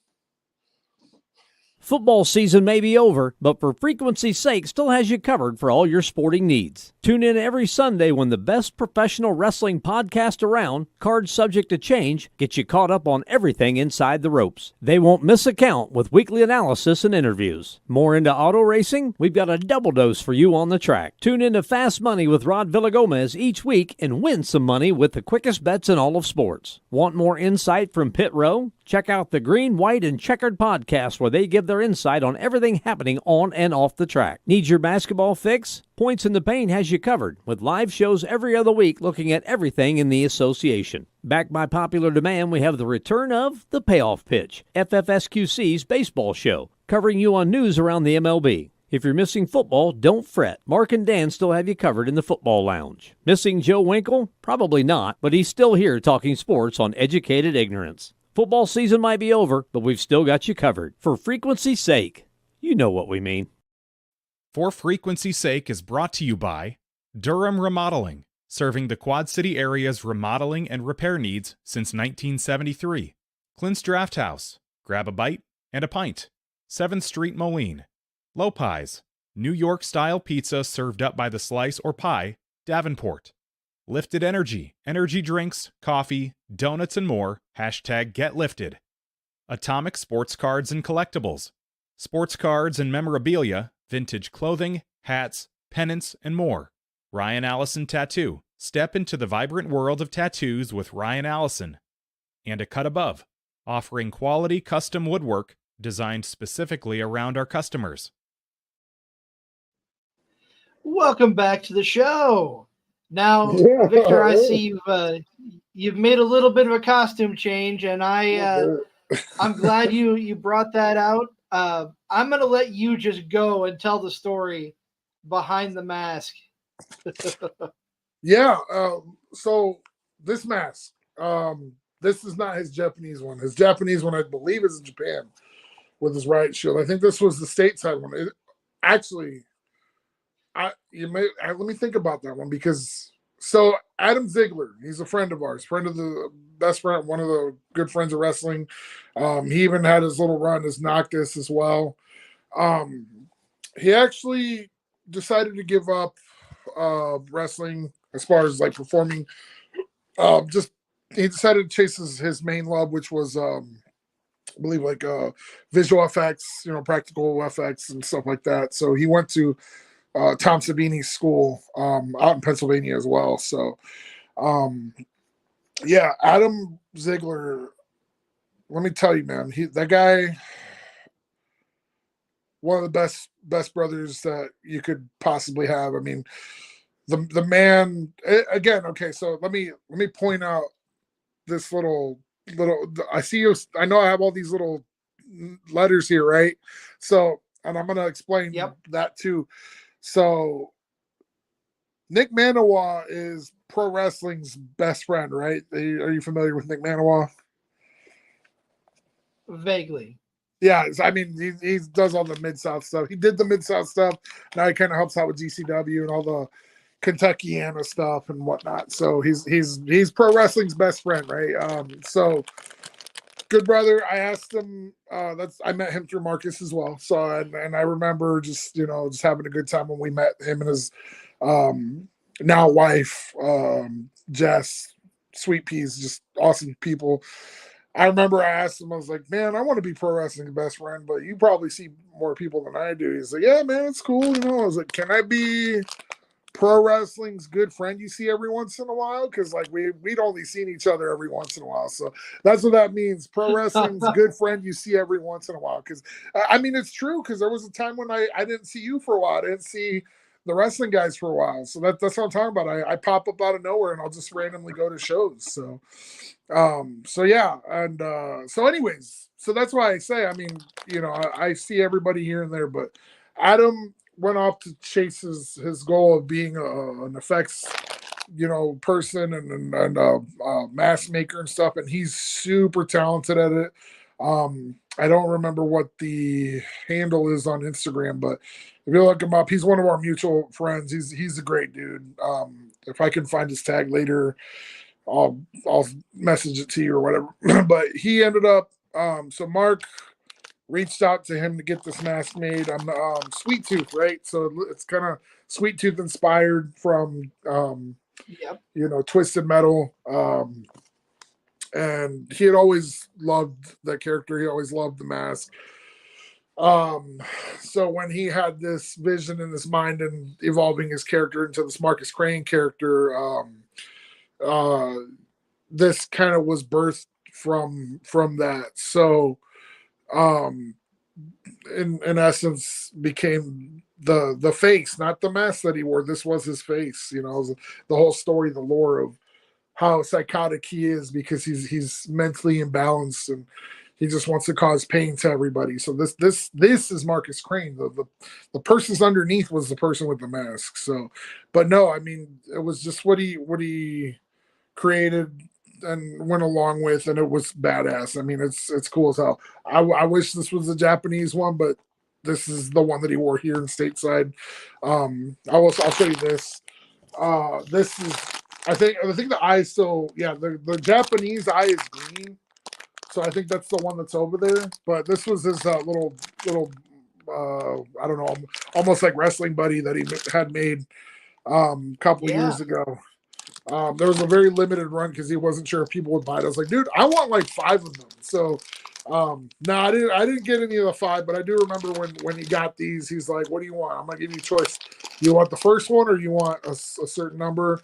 Football season may be over, but for frequency's sake, still has you covered for all your sporting needs. Tune in every Sunday when the best professional wrestling podcast around, Cards Subject to Change, gets you caught up on everything inside the ropes. They won't miss a count with weekly analysis and interviews. More into auto racing? We've got a double dose for you on the track. Tune in to Fast Money with Rod Villagomez each week and win some money with the quickest bets in all of sports. Want more insight from Pit Row? Check out the Green, White, and Checkered podcast where they give their insight on everything happening on and off the track. Need your basketball fix? Points in the Paint has you covered with live shows every other week looking at everything in the association. Backed by popular demand, we have the return of The Payoff Pitch, FFSQC's baseball show, covering you on news around the MLB. If you're missing football, don't fret. Mark and Dan still have you covered in the football lounge. Missing Joe Winkle? Probably not, but he's still here talking sports on Educated Ignorance. Football season might be over, but we've still got you covered. For frequency's sake, you know what we mean. For frequency's sake is brought to you by Durham Remodeling, serving the Quad City area's remodeling and repair needs since 1973. Clint's Draft House, grab a bite and a pint. 7th Street Moline. Lopez, New York-style pizza served up by the slice or pie, Davenport. Lifted Energy, energy drinks, coffee, donuts, and more. #GetLifted. Atomic Sports Cards and Collectibles. Sports cards and memorabilia, vintage clothing, hats, pennants, and more. Ryan Allison Tattoo. Step into the vibrant world of tattoos with Ryan Allison. And A Cut Above, offering quality custom woodwork designed specifically around our customers. Welcome back to the show. Now, Victor, I see you've made a little bit of a costume change, and I'm glad you brought that out. I'm going to let you just go and tell the story behind the mask. Yeah. So this mask, this is not his Japanese one. His Japanese one, I believe, is in Japan with his riot shield. I think this was the stateside one. Let me think about that one because Adam Ziegler, he's a friend of ours, friend of the best friend, one of the good friends of wrestling. He even had his little run as Noctis as well. He actually decided to give up wrestling as far as like performing. He decided to chase his main love, which was I believe like visual effects, practical effects and stuff like that. So he went to Tom Savini's school out in Pennsylvania as well. So, Adam Ziegler, let me tell you, man, that guy, one of the best brothers that you could possibly have. I mean, the man, again, okay, so let me point out this little, I see you, I know I have all these little letters here, right? So, and I'm going to explain that too. So Nick Manawa is pro wrestling's best friend, right? Are you familiar with Nick Manawa? Vaguely. Yeah, I mean, he does all the Mid-South stuff. He did the Mid-South stuff. Now he kind of helps out with GCW and all the Kentuckiana stuff and whatnot. So he's pro wrestling's best friend, right? So good brother. I asked him. I met him through Marcus as well. So and I remember just just having a good time when we met him and his now wife, Jess. Sweet peas, just awesome people. I remember I asked him, I was like, man, I want to be pro wrestling's best friend, but you probably see more people than I do. He's like, yeah, man, it's cool. I was like, can I be pro wrestling's good friend you see every once in a while? Because like we'd only seen each other every once in a while. So that's what that means. Pro wrestling's good friend you see every once in a while. Because I mean, it's true, because there was a time when I didn't see you for a while. I didn't see the wrestling guys for a while. So that's what I'm talking about. I pop up out of nowhere and I'll just randomly go to shows. So yeah. And so anyways, so that's why I say, I mean, I see everybody here and there, but Adam went off to chase his goal of being an effects person and mask maker and stuff, and he's super talented at it. I don't remember what the handle is on Instagram, but if you look him up, he's one of our mutual friends. He's a great dude. If I can find his tag later, I'll message it to you or whatever. But he ended up so Mark reached out to him to get this mask made. I'm Sweet Tooth, right? So it's kind of Sweet Tooth inspired from Twisted Metal. And he had always loved that character. He always loved the mask. So when he had this vision in his mind and evolving his character into this Markus Crane character, this kind of was birthed from that. So in essence became the face, not the mask that he wore. This was his face, the whole story, the lore of how psychotic he is, because he's mentally imbalanced and he just wants to cause pain to everybody. So this is Markus Crane. The person's underneath was the person with the mask. So, but no, I mean, it was just what he created and went along with, and it was badass. I mean, it's cool as hell. I wish this was a Japanese one, but this is the one that he wore here in stateside. I'll show you this. This is, I think the eye is still, the Japanese eye is green, so I think that's the one that's over there. But this was his little I don't know, almost like wrestling buddy that he had made a couple years ago. There was a very limited run because he wasn't sure if people would buy it. I was like, dude, I want like 5 of them. So no, I didn't get any of the 5, but I do remember when he got these, he's like, what do you want? I'm gonna give you a choice. You want the first one or you want a certain number?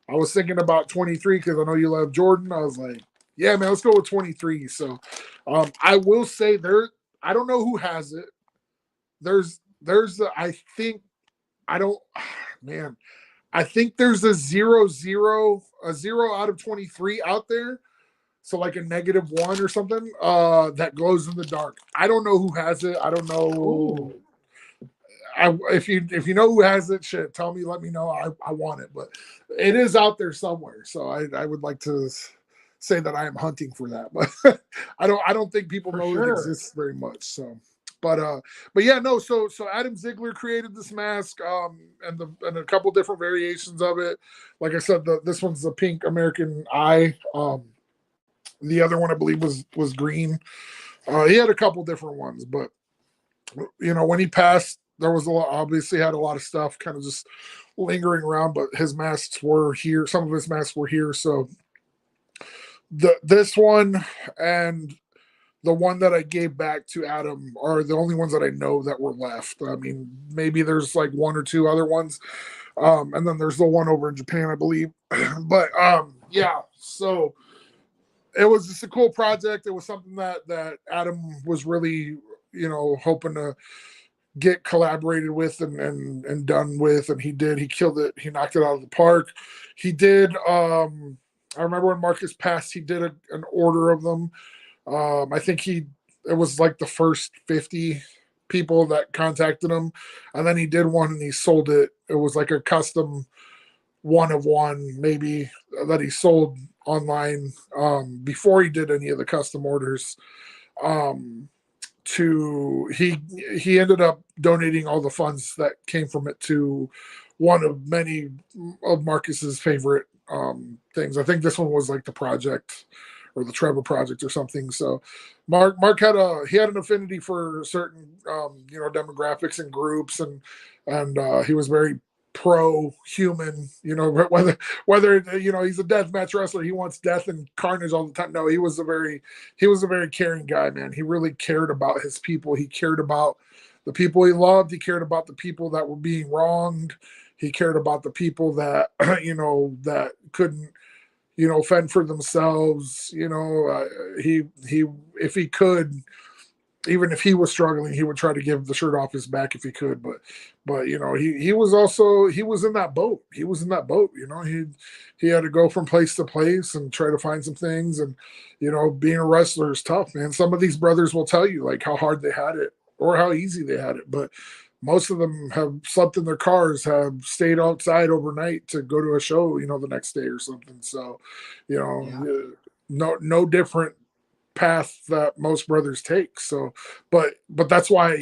I was thinking about 23 because I know you love Jordan. I was like, yeah, man, let's go with 23. So I will say I don't know who has it. I think there's a 0 out of 23 out there. So like a -1 or something that glows in the dark. I don't know who has it. I don't know. If you know who has it, shit, tell me, let me know. I want it, but it is out there somewhere. So I would like to say that I am hunting for that, but I don't think people know it exists very much. So, but yeah, no. So Adam Ziegler created this mask, and a couple different variations of it. Like I said, this one's the pink American eye. The other one I believe was green. He had a couple different ones, but when he passed, there was obviously had a lot of stuff kind of just lingering around, but his masks were here. Some of his masks were here. So this one and the one that I gave back to Adam are the only ones that I know that were left. I mean, maybe there's like 1 or 2 other ones. And then there's the one over in Japan, I believe. But yeah, so it was just a cool project. It was something that Adam was really, hoping to get collaborated with and done with, and he did. He killed it. He knocked it out of the park. He did. I remember when Marcus passed, he did an order of them. I think it was like the first 50 people that contacted him, and then he did one and he sold it. It was like a custom 1 of 1 maybe that he sold online before he did any of the custom orders. He ended up donating all the funds that came from it to one of many of Marcus's favorite things. I think this one was like the project or the Trevor project or something. So Mark had an affinity for certain demographics and groups, and he was very pro-human, whether he's a deathmatch wrestler, he wants death and carnage all the time. No, he was a very caring guy, man. He really cared about his people. He cared about the people he loved. He cared about the people that were being wronged. He cared about the people that that couldn't fend for themselves. He if he could, even if he was struggling, he would try to give the shirt off his back if he could. But he was in that boat. He was in that boat. He had to go from place to place and try to find some things. And being a wrestler is tough, man. Some of these brothers will tell you like how hard they had it or how easy they had it, but most of them have slept in their cars, have stayed outside overnight to go to a show, the next day or something. So, no different path that most brothers take. So, but that's why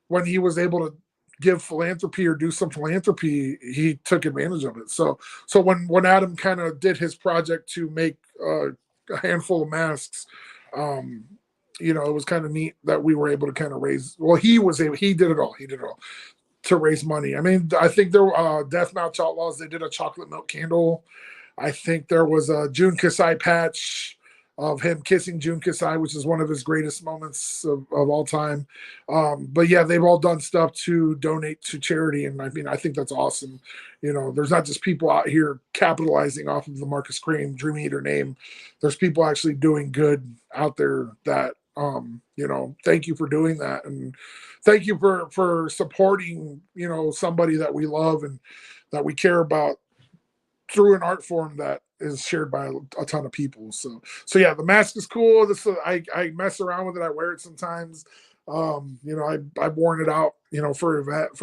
when he was able to give philanthropy or do some philanthropy, he took advantage of it. So when Adam kind of did his project to make a handful of masks, it was kind of neat that we were able to kind of he did it all to raise money. I mean, I think there were Deathmatch Outlaws, they did a chocolate milk candle. I think there was a Jun Kasai patch of him kissing Jun Kasai, which is one of his greatest moments of all time. But yeah, they've all done stuff to donate to charity. And I mean, I think that's awesome. There's not just people out here capitalizing off of the Markus Crane Dream Eater name. There's people actually doing good out there that, thank you for doing that. And thank you for supporting, somebody that we love and that we care about through an art form that is shared by a ton of people. So yeah, the mask is cool. I mess around with it. I wear it sometimes. I've worn it out, for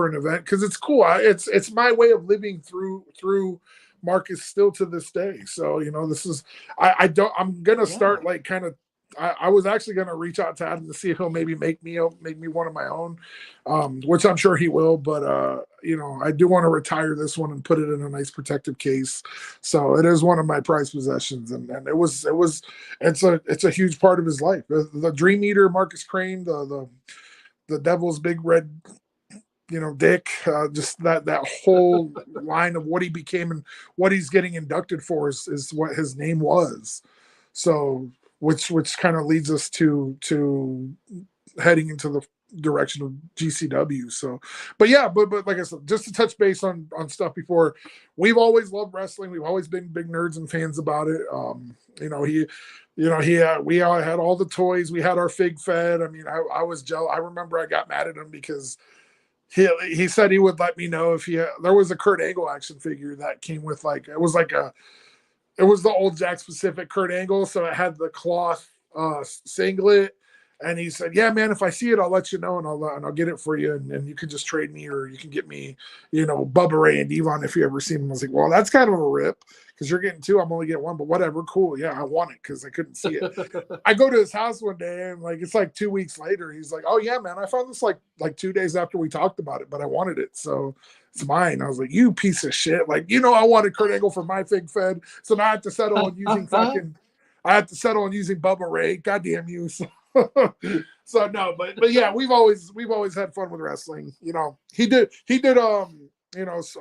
an event because it's cool. It's my way of living through Marcus still to this day. So this is I'm gonna start like kind of. I was actually going to reach out to Adam to see if he'll maybe make me one of my own, which I'm sure he will. But I do want to retire this one and put it in a nice protective case. So it is one of my prized possessions, and it's a huge part of his life. The Dream Eater, Markus Crane, the Devil's Big Red, Dick, just that whole line of what he became and what he's getting inducted for is what his name was. So. Which kind of leads us to heading into the direction of GCW. So, but yeah, but like I said, just to touch base on stuff before, we've always loved wrestling. We've always been big nerds and fans about it. We all had all the toys. We had our Fig Fed. I mean, I was jealous. I remember I got mad at him because he said he would let me know if there was a Kurt Angle action figure that came with it was the old Jack Pacific Kurt Angle, so it had the cloth singlet. And he said, "Yeah, man, if I see it, I'll let you know, and I'll get it for you, and you can just trade me, or you can get me, Bubba Ray and Devon if you ever see them." I was like, "Well, that's kind of a rip because you're getting two. I'm only getting one, but whatever, cool. Yeah, I want it because I couldn't see it." I go to his house one day, and it's like 2 weeks later. He's like, "Oh yeah, man, I found this like 2 days after we talked about it, but I wanted it, so." It's mine. I was like, "You piece of shit. I wanted Kurt Angle for my Fig Fed. So now I have to settle on using Bubba Ray. God damn you." So, so no, but yeah, we've always had fun with wrestling. He did so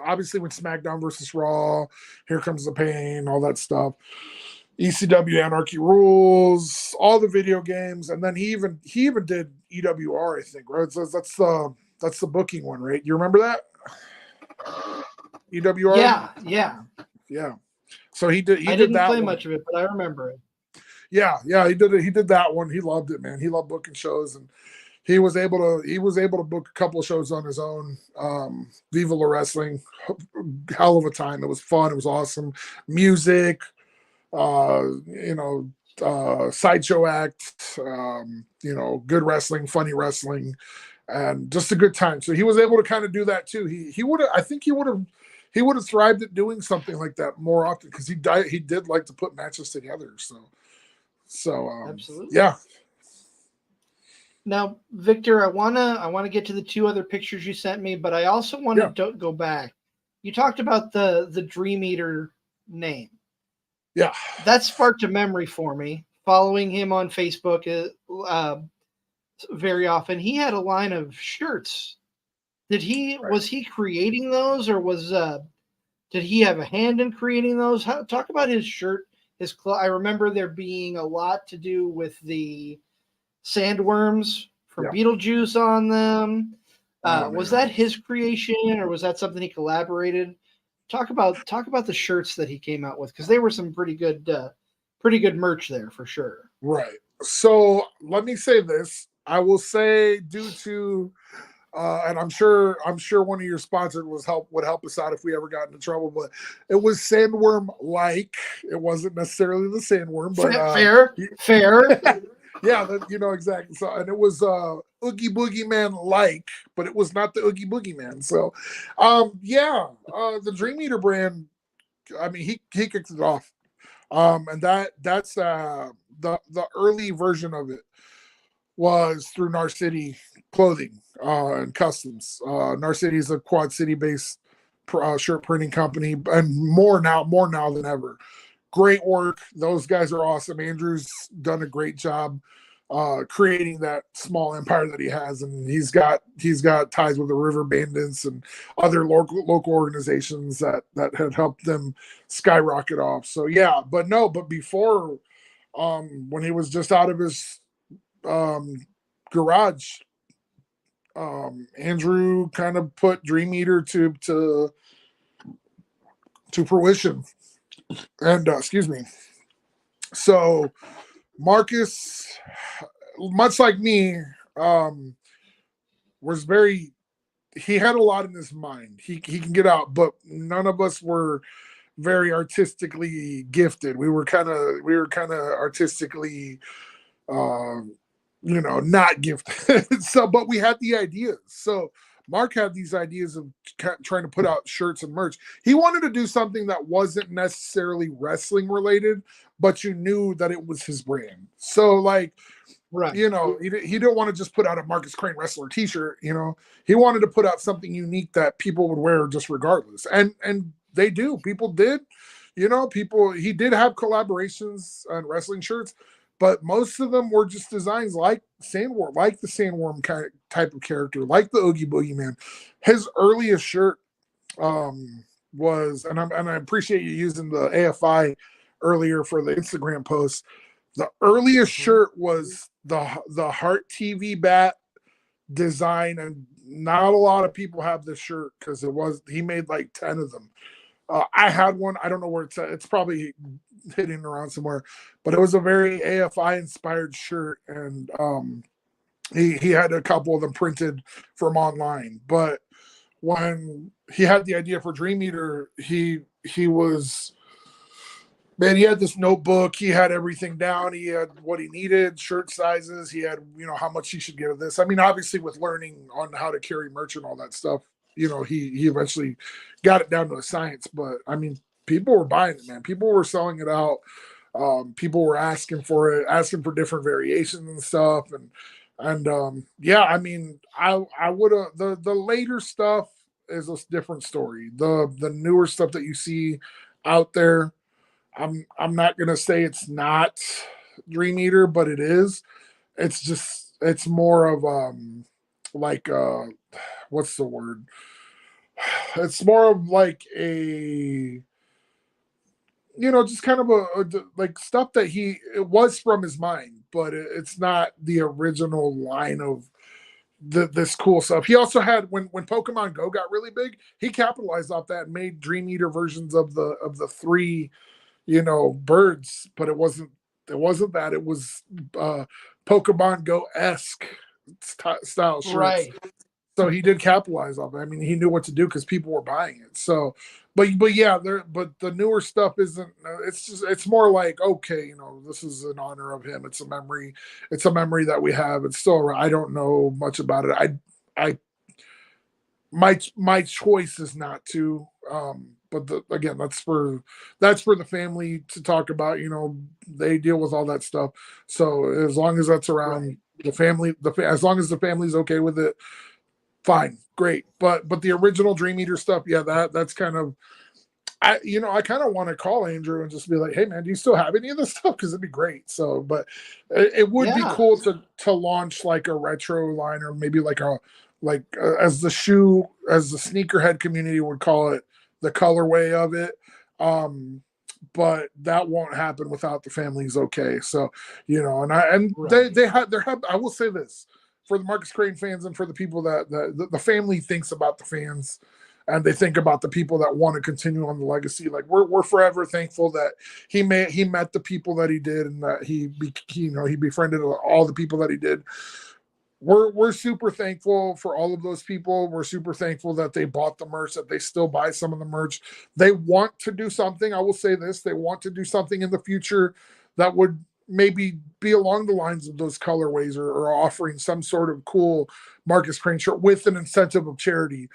obviously with SmackDown versus Raw, Here Comes the Pain, all that stuff. ECW Anarchy Rules, all the video games, and then he even did EWR, I think, right? So that's the booking one, right? You remember that? EWR? Yeah. So he did. I didn't play much of it, but I remember it. Yeah. He did it. He did that one. He loved it, man. He loved booking shows, and he was able to book a couple of shows on his own. Viva La Wrestling, hell of a time. It was fun. It was awesome. Music, sideshow act, good wrestling, funny wrestling. And just a good time. So he was able to kind of do that too. He would have thrived at doing something like that more often because he did like to put matches together. So absolutely. Yeah. Now, Victor, I wanna get to the two other pictures you sent me, but I also want to go back. You talked about the Dream Eater name. Yeah, That sparked a memory for me. Following him on Facebook very often, he had a line of shirts. Was he creating those, or did he have a hand in creating those? Talk about his shirt, his I remember there being a lot to do with the sandworms from Beetlejuice on them. Was that his creation, or was that something he collaborated? Talk about the shirts that he came out with, because they were some pretty good merch there for sure. Right. So let me say this. I will say, due to and I'm sure one of your sponsors would help us out if we ever got into trouble, but it was sandworm like. It wasn't necessarily the sandworm, but fair. Yeah, exactly. So, and it was Oogie Boogie Man like, but it was not the Oogie Boogie Man. So the Dream Eater brand, I mean, he kicked it off. And that's the early version of it was through Narcity Clothing and Customs. Narcity is a Quad City based shirt printing company, and more now than ever. Great work. Those guys are awesome. Andrew's done a great job creating that small empire that he has, and he's got ties with the River Bandits and other local organizations that had helped them skyrocket off. So but before, when he was just out of his garage, Andrew kind of put Dream Eater to fruition. And excuse me. So Marcus, much like me, was he had a lot in his mind. He can get out, but none of us were very artistically gifted. We were kind of artistically not gifted. So, but we had the ideas. So Mark had these ideas of trying to put out shirts and merch. He wanted to do something that wasn't necessarily wrestling related, but you knew that it was his brand. So like, right. He didn't want to just put out a Markus Crane wrestler t-shirt. He wanted to put out something unique that people would wear just regardless. And they do. People did. He did have collaborations on wrestling shirts, but most of them were just designs like Sandworm, like the Sandworm kind of type of character, like the Oogie Boogie Man. His earliest shirt was, and I appreciate you using the AFI earlier for the Instagram post. The earliest shirt was the Heart TV bat design, and not a lot of people have this shirt because he made like 10 of them. I had one. I don't know where it's at. It's probably hidden around somewhere, but it was a very AFI inspired shirt, and he had a couple of them printed from online. But when he had the idea for Dream Eater, he had this notebook. He had everything down. He had what he needed, shirt sizes. He had, how much he should get of this. I mean, obviously with learning on how to carry merch and all that stuff, he eventually got it down to a science. But I mean, people were buying it, man. People were selling it out. People were asking for it, asking for different variations and stuff. And I mean, I would have, the later stuff is a different story. The newer stuff that you see out there, I'm not gonna say it's not Dream Eater, but it is. It's more of what's the word? It's more of like a just kind of like stuff that it was from his mind, but it's not the original line of this cool stuff. He also had when Pokemon Go got really big, he capitalized off that and made Dream Eater versions of the three birds, but it wasn't that. It was Pokemon Go-esque style shirts. Right. So he did capitalize off it. I mean, he knew what to do because people were buying it. So, but the newer stuff isn't. It's more like, okay, this is in honor of him. It's a memory. It's a memory that we have. It's still. I don't know much about it. My choice is not to. But again, that's for the family to talk about. They deal with all that stuff. So as long as that's around, as long as the family's okay with it, fine, great. But the original Dream Eater stuff, yeah, that's kind of, I kind of want to call Andrew and just be like, hey man, do you still have any of this stuff? Because it'd be great. So, but it would be cool to launch like a retro line, or maybe like as the sneakerhead community would call it, the colorway of it. But that won't happen without the family's okay. So, right. they have I will say this for the Markus Crane fans and for the people that the family thinks about the fans, and they think about the people that want to continue on the legacy. Like we're forever thankful that he met the people that he did, and that he befriended all the people that he did. We're super thankful for all of those people. We're super thankful that they bought the merch, that they still buy some of the merch. They want to do something. I will say this: they want to do something in the future that would maybe be along the lines of those colorways, or offering some sort of cool Markus Crane shirt with an incentive of charity.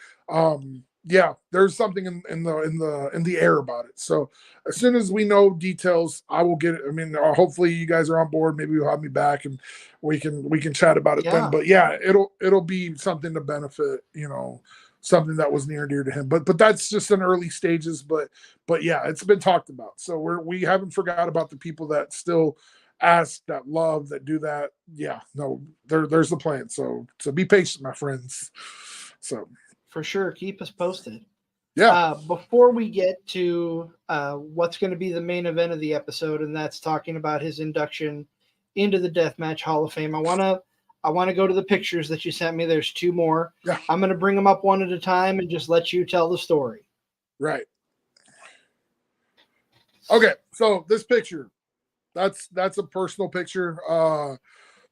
Yeah, there's something in the air about it. So as soon as we know details, I will get it. I mean, hopefully you guys are on board. Maybe you'll have me back and we can chat about it then. But yeah, it'll be something to benefit, something that was near and dear to him. But that's just in early stages. But yeah, it's been talked about. So we haven't forgot about the people that still ask, that love, that do that. Yeah, no, there's the plan. So be patient, my friends. So. For sure. Keep us posted. Yeah. Before we get to what's going to be the main event of the episode, and that's talking about his induction into the Deathmatch Hall of Fame, I want to go to the pictures that you sent me. There's 2 more. Yeah. I'm going to bring them up one at a time and just let you tell the story. Right. Okay. So this picture, that's a personal picture.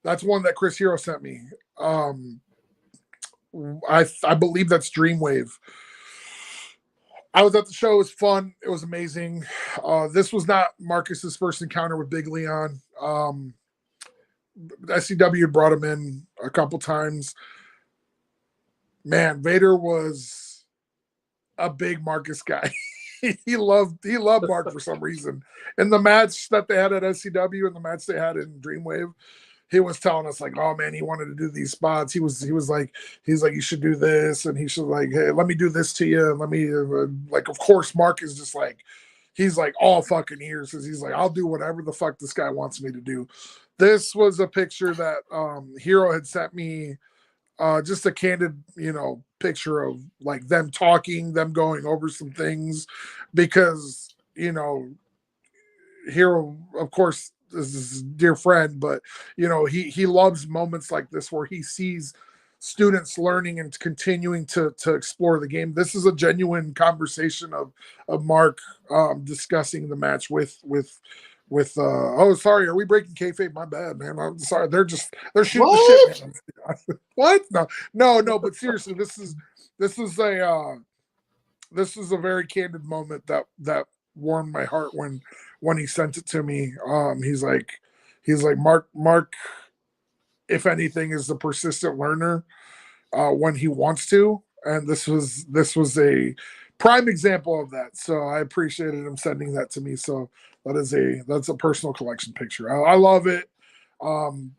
That's one that Chris Hero sent me. I believe that's Dreamwave. I was at the show. It was fun. It was amazing. This was not Marcus's first encounter with Big Leon. SCW brought him in a couple times. Man, Vader was a big Markus guy. he loved Mark for some reason. In the match that they had at SCW and the match they had in Dreamwave, he was telling us like, oh man, he wanted to do these spots. He's like, you should do this, and he should like, hey, let me do this to you. And let me like, of course, Mark is just like, he's like all fucking ears, because he's like, I'll do whatever the fuck this guy wants me to do. This was a picture that Hero had sent me, just a candid, picture of like them talking, them going over some things, because Hero, of course, is his dear friend, but he loves moments like this where he sees students learning and continuing to explore the game. This is a genuine conversation of Mark discussing the match with oh, sorry, are we breaking kayfabe? My bad, man. I'm sorry. They're shooting the shit, man. What? No, but seriously, this is a very candid moment that warmed my heart when he sent it to me. He's like Mark, if anything, is the persistent learner when he wants to, and this was a prime example of that. So I appreciated him sending that to me. So that's a personal collection picture. I love it.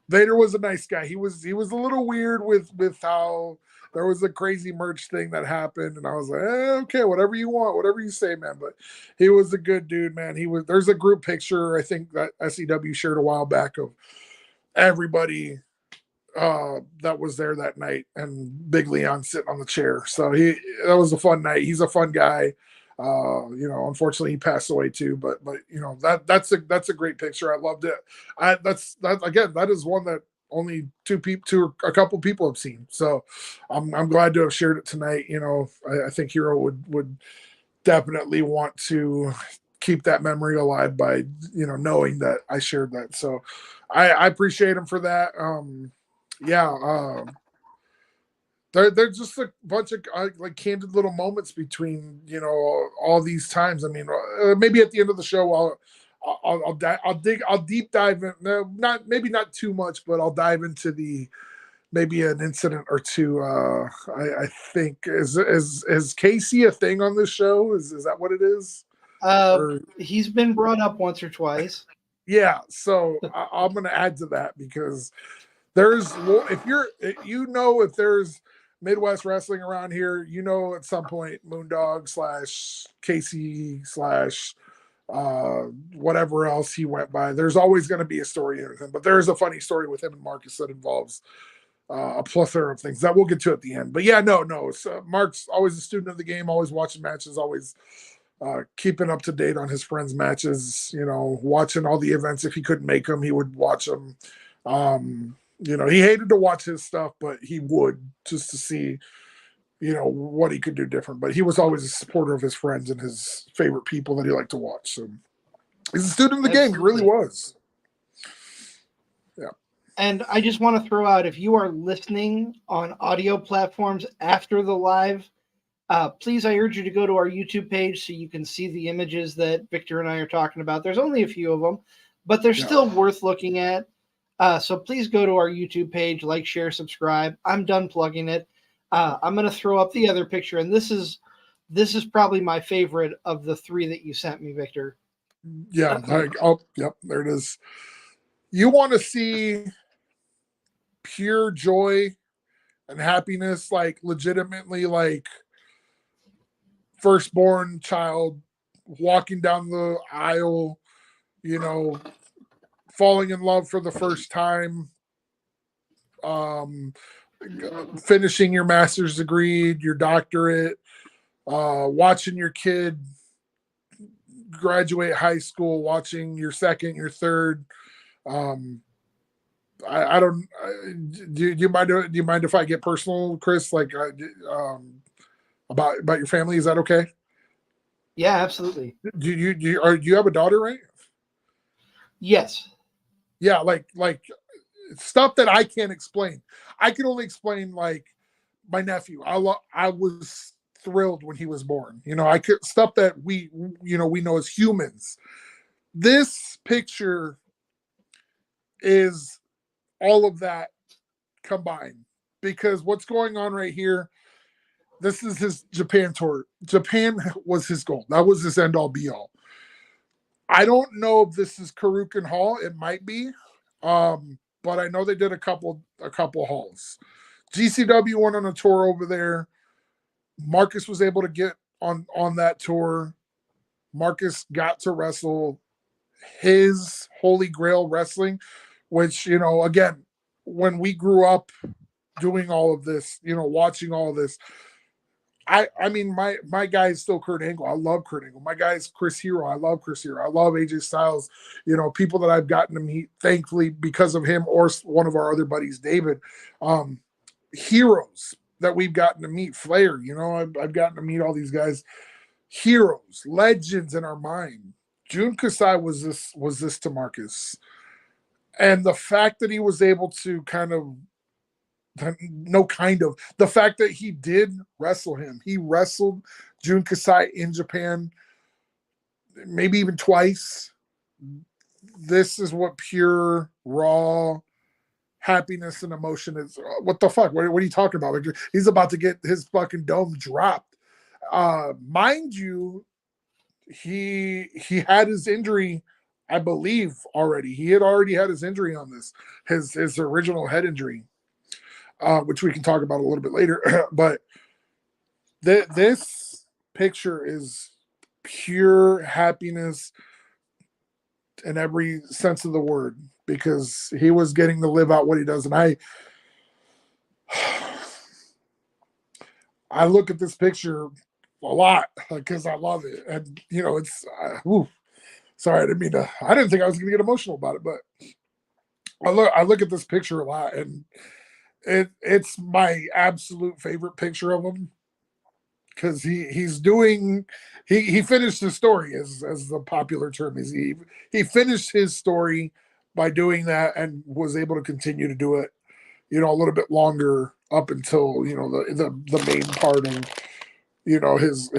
Vader was a nice guy. He was a little weird with how there was a crazy merch thing that happened, and I was like, okay, whatever you want, whatever you say, man. But he was a good dude, man. There's a group picture I think that SEW shared a while back of everybody that was there that night, and Big Leon sitting on the chair. So that was a fun night. He's a fun guy. Unfortunately he passed away too, but that's a great picture. I loved it. That is one that only a couple people have seen. So I'm glad to have shared it tonight. I think Hero would definitely want to keep that memory alive by knowing that I shared that. So I appreciate him for that. They're just a bunch of like candid little moments between all these times. I mean, maybe at the end of the show I'll deep dive in. No, not too much, but I'll dive into maybe an incident or two. I think is Casey a thing on this show? Is that what it is? He's been brought up once or twice. Yeah, so I'm going to add to that, because There's if there's Midwest wrestling around here, at some point Moondog / Casey / whatever else he went by. There's always going to be a story with him, but there is a funny story with him and Marcus that involves a plethora of things that we'll get to at the end. But yeah, no. Mark's always a student of the game, always watching matches, always keeping up to date on his friends' matches, watching all the events. If he couldn't make them, he would watch them. He hated to watch his stuff, but he would just to see, what he could do different. But he was always a supporter of his friends and his favorite people that he liked to watch. So he's a student of the game. He really was. Yeah. And I just want to throw out, if you are listening on audio platforms after the live, please, I urge you to go to our YouTube page so you can see the images that Victor and I are talking about. There's only a few of them, but they're still worth looking at. So please go to our YouTube page, like, share, subscribe. I'm done plugging it. I'm going to throw up the other picture, and this is probably my favorite of the three that you sent me, Victor. Yeah. Yep. There it is. You want to see pure joy and happiness, like legitimately, like firstborn child walking down the aisle, falling in love for the first time, finishing your master's degree, your doctorate, watching your kid graduate high school, watching your second, your third. I don't. Do you mind? Do you mind if I get personal, Chris? Like, about your family? Is that okay? Yeah, absolutely. Do you have a daughter, right? Yes. Yeah, like stuff that I can't explain. I can only explain like my nephew. I was thrilled when he was born. I could stuff that we know as humans. This picture is all of that combined, because what's going on right here, this is his Japan tour. Japan was his goal. That was his end all be all. I don't know if this is Karuken Hall. It might be. But I know they did a couple halls. GCW went on a tour over there. Marcus was able to get on that tour. Marcus got to wrestle his Holy Grail wrestling, which, again, when we grew up doing all of this, watching all of this, I mean, my guy is still Kurt Angle. I love Kurt Angle. My guy is Chris Hero. I love Chris Hero. I love AJ Styles. People that I've gotten to meet, thankfully, because of him or one of our other buddies, David. Heroes that we've gotten to meet. Flair. I've gotten to meet all these guys. Heroes, legends in our mind. Jun Kasai was this to Marcus, and the fact that he was able to the fact that he did wrestle him. He wrestled Jun Kasai in Japan, maybe even twice. This is what pure, raw happiness and emotion is. What the fuck? What are you talking about? Like, he's about to get his fucking dome dropped. Mind you, he had his injury, I believe, already. He had already had his injury on this, his original head injury. Which we can talk about a little bit later. But this picture is pure happiness in every sense of the word, because he was getting to live out what he does. And I look at this picture a lot because I love it. And, it's, sorry, I didn't think I was going to get emotional about it, but I look at this picture a lot, and it's my absolute favorite picture of him, because he finished his story, as the popular term is. He finished his story by doing that, and was able to continue to do it, a little bit longer, up until the main part of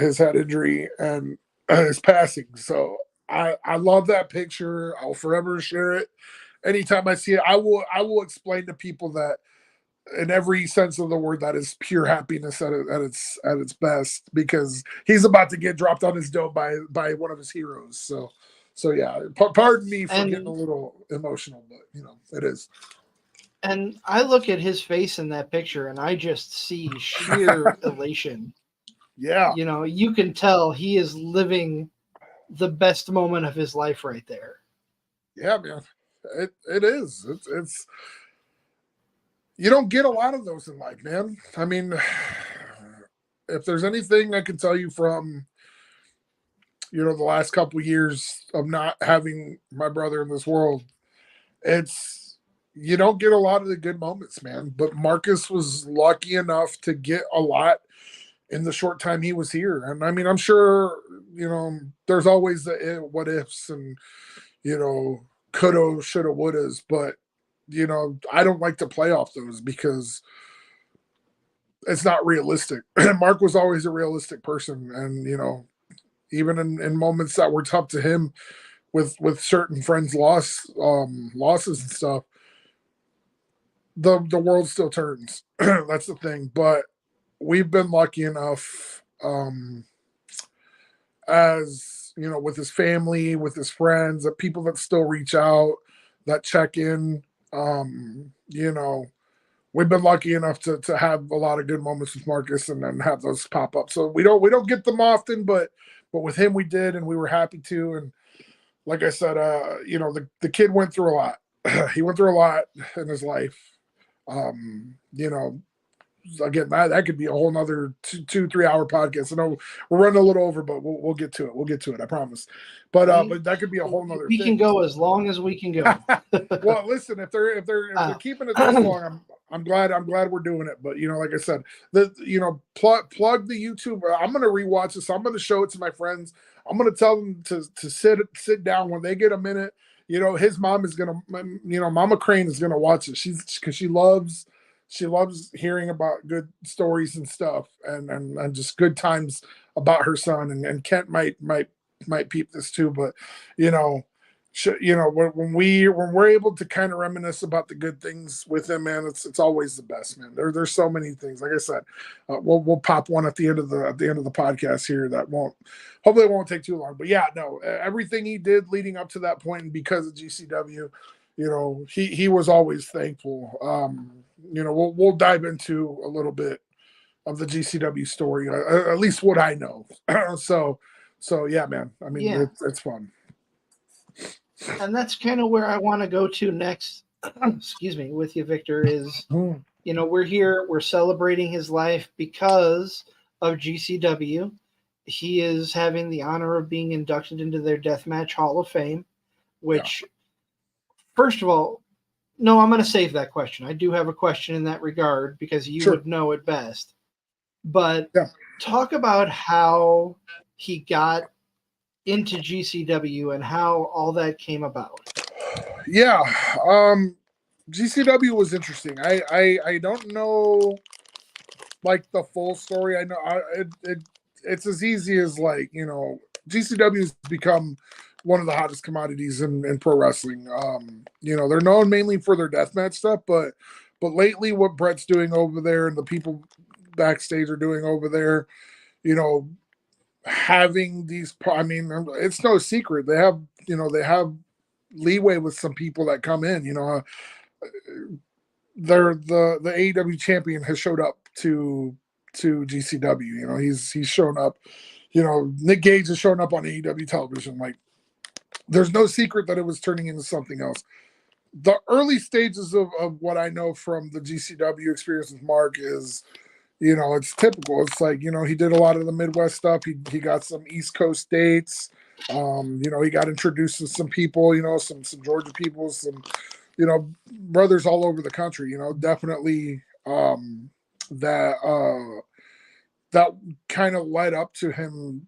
his head injury and his passing. So I love that picture. I'll forever share it. Anytime I see it, I will explain to people that, in every sense of the word, that is pure happiness at its best, because he's about to get dropped on his dome by one of his heroes. So yeah, pardon me for getting a little emotional, but it is. And I look at his face in that picture and I just see sheer elation. Yeah. You know, you can tell he is living the best moment of his life right there. Yeah, man. It is. It's you don't get a lot of those in life, man. I mean, if there's anything I can tell you from the last couple of years of not having my brother in this world, it's you don't get a lot of the good moments, man. But Marcus was lucky enough to get a lot in the short time he was here. And I mean, I'm sure, there's always the what ifs and, coulda, shoulda, wouldas, but I don't like to play off those because it's not realistic. Mark was always a realistic person. And, even in moments that were tough to him with certain friends losses and stuff, the world still turns. That's the thing. But we've been lucky enough, as with his family, with his friends, the people that still reach out, that check in. We've been lucky enough to have a lot of good moments with Marcus and then have those pop up. So we don't get them often, but with him we did, and we were happy to. And like I said, the kid went through a lot. He went through a lot in his life. Again, that could be a whole nother 2-3 hour podcast. I know we're running a little over, but we'll get to it. We'll get to it. I promise. But that could be a whole nother we thing. Can go as long as we can go. Well, listen, if they're keeping it this long, I'm glad we're doing it. But like I said, plug the YouTube. I'm gonna rewatch this. I'm gonna show it to my friends. I'm gonna tell them to sit down when they get a minute. His mom is gonna, Mama Crane is gonna watch it. Because she loves hearing about good stories and stuff, and just good times about her son. And Kent might peep this too, but when we're able to kind of reminisce about the good things with him, man, it's always the best, man. There's so many things. Like I said, we'll pop one at the end of the podcast here that hopefully it won't take too long. But yeah, no, everything he did leading up to that point, and because of GCW, he was always thankful. We'll dive into a little bit of the GCW story, at least what I know. So yeah, man. I mean, yeah. It's fun. And that's kind of where I want to go to next. Excuse me, with you, Victor, is, we're here, we're celebrating his life because of GCW. He is having the honor of being inducted into their Deathmatch Hall of Fame, which, first of all, no, I'm going to save that question. I do have a question in that regard because you would know it best. But talk about how he got into GCW and how all that came about. Yeah. GCW was interesting. I don't know like the full story. I know it's as easy as GCW has become one of the hottest commodities in pro wrestling. They're known mainly for their deathmatch stuff, but lately what Brett's doing over there and the people backstage are doing over there, having these, I mean, it's no secret. They have leeway with some people that come in, they're the AEW champion has showed up to GCW. He's shown up, Nick Gage has shown up on AEW television. Like, there's no secret that it was turning into something else. The early stages of what I know from the GCW experience with Mark is, it's typical. It's like, he did a lot of the Midwest stuff. He got some East Coast dates. He got introduced to some people, some Georgia people, some, brothers all over the country, definitely that kind of led up to him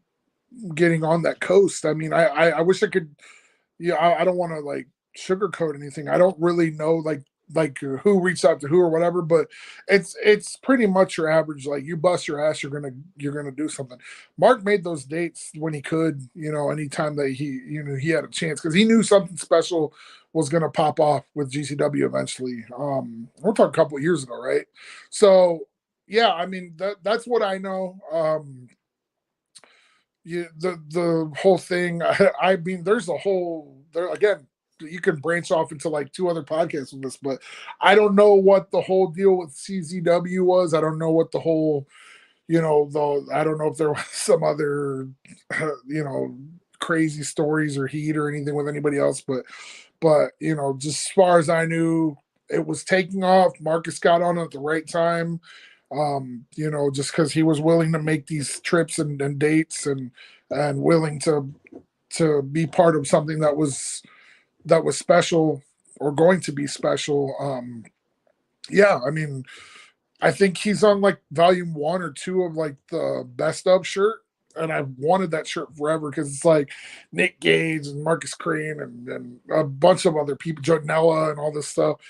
getting on that coast. I mean, I wish I could, I don't want to like sugarcoat anything. I don't really know like who reached out to who or whatever, but it's pretty much your average, like, you bust your ass, you're gonna do something. Mark made those dates when he could, anytime that he had a chance, because he knew something special was gonna pop off with GCW eventually. We're talking a couple of years ago, right? So yeah, I mean, that's what I know. The whole thing, I mean, there again, you can branch off into like 2 other podcasts with this, but I don't know what the whole deal with CZW was. I don't know what the whole, I don't know if there was some other, crazy stories or heat or anything with anybody else, but just as far as I knew, it was taking off. Marcus got on at the right time. Just because he was willing to make these trips and dates and willing to be part of something that was special or going to be special. I mean, I think he's on like volume 1 or 2 of like the best of shirt. And I've wanted that shirt forever because it's like Nick Gage and Markus Crane and a bunch of other people, Jordanella and all this stuff.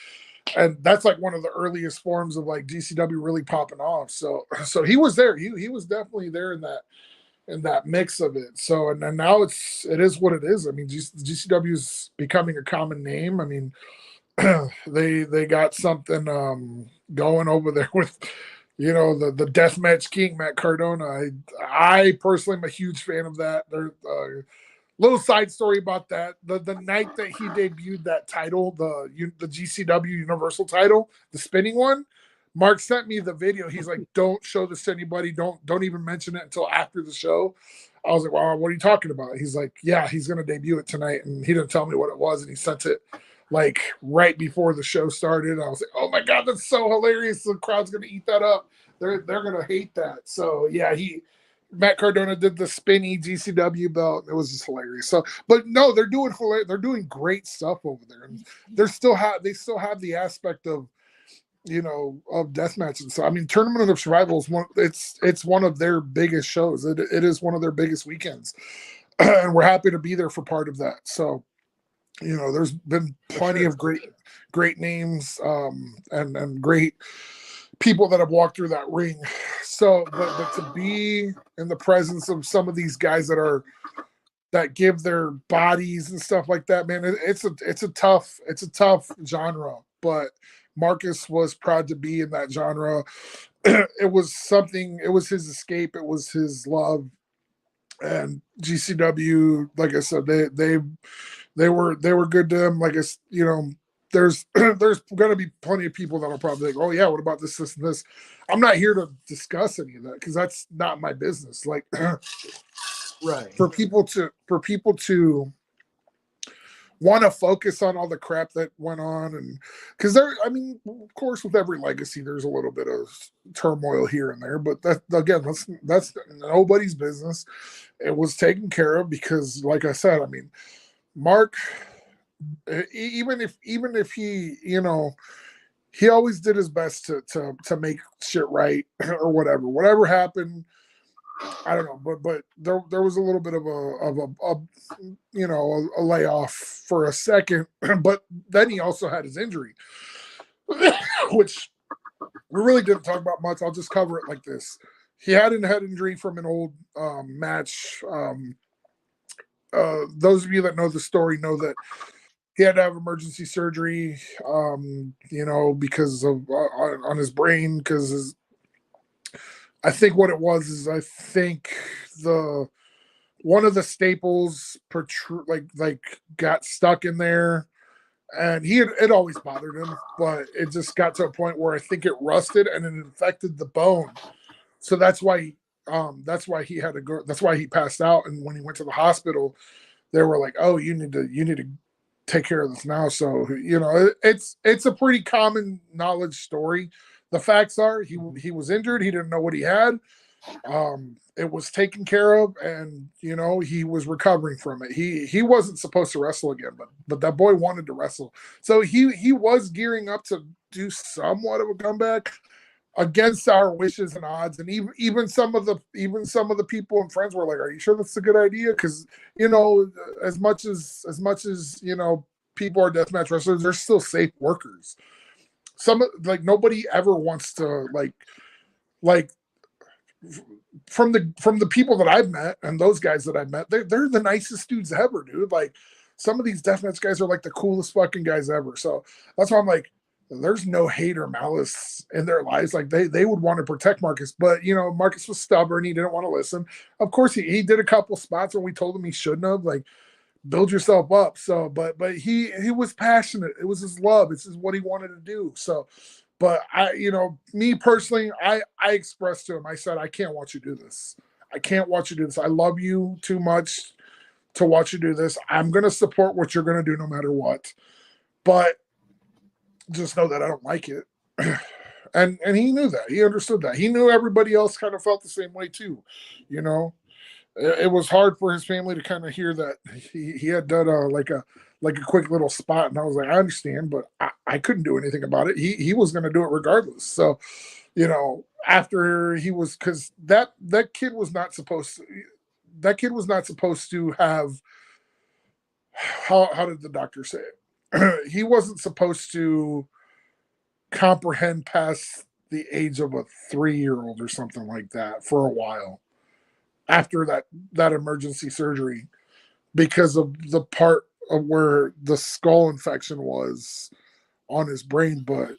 And that's like one of the earliest forms of like GCW really popping off. So he was there. He was definitely there in that mix of it. So and now it is what it is. I mean, GCW is becoming a common name. I mean, they got something going over there with the Deathmatch King, Matt Cardona. I personally am a huge fan of that. There's little side story about that. The night that he debuted that title, the GCW Universal title, the spinning one, Mark sent me the video. He's like, "Don't show this to anybody. Don't even mention it until after the show." I was like, "Wow, what are you talking about?" He's like, "Yeah, he's gonna debut it tonight," and he didn't tell me what it was, and he sent it like right before the show started. I was like, "Oh my god, that's so hilarious! The crowd's gonna eat that up. They're gonna hate that." So yeah, Matt Cardona did the spinny GCW belt. It was just hilarious. So, but no, they're doing great stuff over there, and they still have the aspect of of deathmatch. And so, I mean, Tournament of Survival is it's one of their biggest shows. It is one of their biggest weekends, and we're happy to be there for part of that. So, there's been plenty of great names and great people that have walked through that ring. So, but to be in the presence of some of these guys that give their bodies and stuff like that, man, it's a tough genre. But Marcus was proud to be in that genre. It was his escape. It was his love. And GCW, like I said, they were good to him. Like there's going to be plenty of people that'll probably like, "Oh yeah, what about this, and this?" I'm not here to discuss any of that because that's not my business. Like, right. For people to want to focus on all the crap that went on, and because of course, with every legacy, there's a little bit of turmoil here and there, but that's nobody's business. It was taken care of because, like I said, I mean, Mark, even if he, he always did his best to make shit right or whatever happened. I don't know, but there was a little bit of a layoff for a second, but then he also had his injury, which we really didn't talk about much. I'll just cover it like this. He had a head injury from an old match. Those of you that know the story know that he had to have emergency surgery, because of on his brain, because I think what it was is one of the staples got stuck in there, and it always bothered him, but it just got to a point where I think it rusted and it infected the bone. So that's why he had to go. That's why he passed out. And when he went to the hospital, they were like, "Oh, you need to take care of this now." So it's a pretty common knowledge story. The facts are he was injured. He didn't know what he had. It was taken care of, and he was recovering from it. He wasn't supposed to wrestle again, but that boy wanted to wrestle. So he was gearing up to do somewhat of a comeback against our wishes and odds. And even some of the people and friends were like, "Are you sure that's a good idea?" Because as much as people are deathmatch wrestlers, they're still safe workers. Nobody ever wants to like from the people that I've met and those guys that I've met, they're the nicest dudes ever, dude. Like, some of these deathmatch guys are like the coolest fucking guys ever. So that's why I'm like, there's no hate or malice in their lives. Like, they would want to protect Marcus, but Marcus was stubborn. He didn't want to listen. Of course, he did a couple spots when we told him he shouldn't have. Like, build yourself up. So, but he was passionate. It was his love. This is what he wanted to do. So, but me personally, I expressed to him, I said, I can't watch you do this. I can't watch you do this. I love you too much to watch you do this. I'm going to support what you're going to do no matter what. But just know that I don't like it. And he knew that. He understood that. He knew everybody else kind of felt the same way too. It was hard for his family to kind of hear that he had done like a quick little spot, and I was like, I understand, but I couldn't do anything about it. He was going to do it regardless. So, after he was, because that kid was not supposed to have, how did the doctor say it? He wasn't supposed to comprehend past the age of a 3-year-old or something like that for a while after that emergency surgery, because of the part of where the skull infection was on his brain. But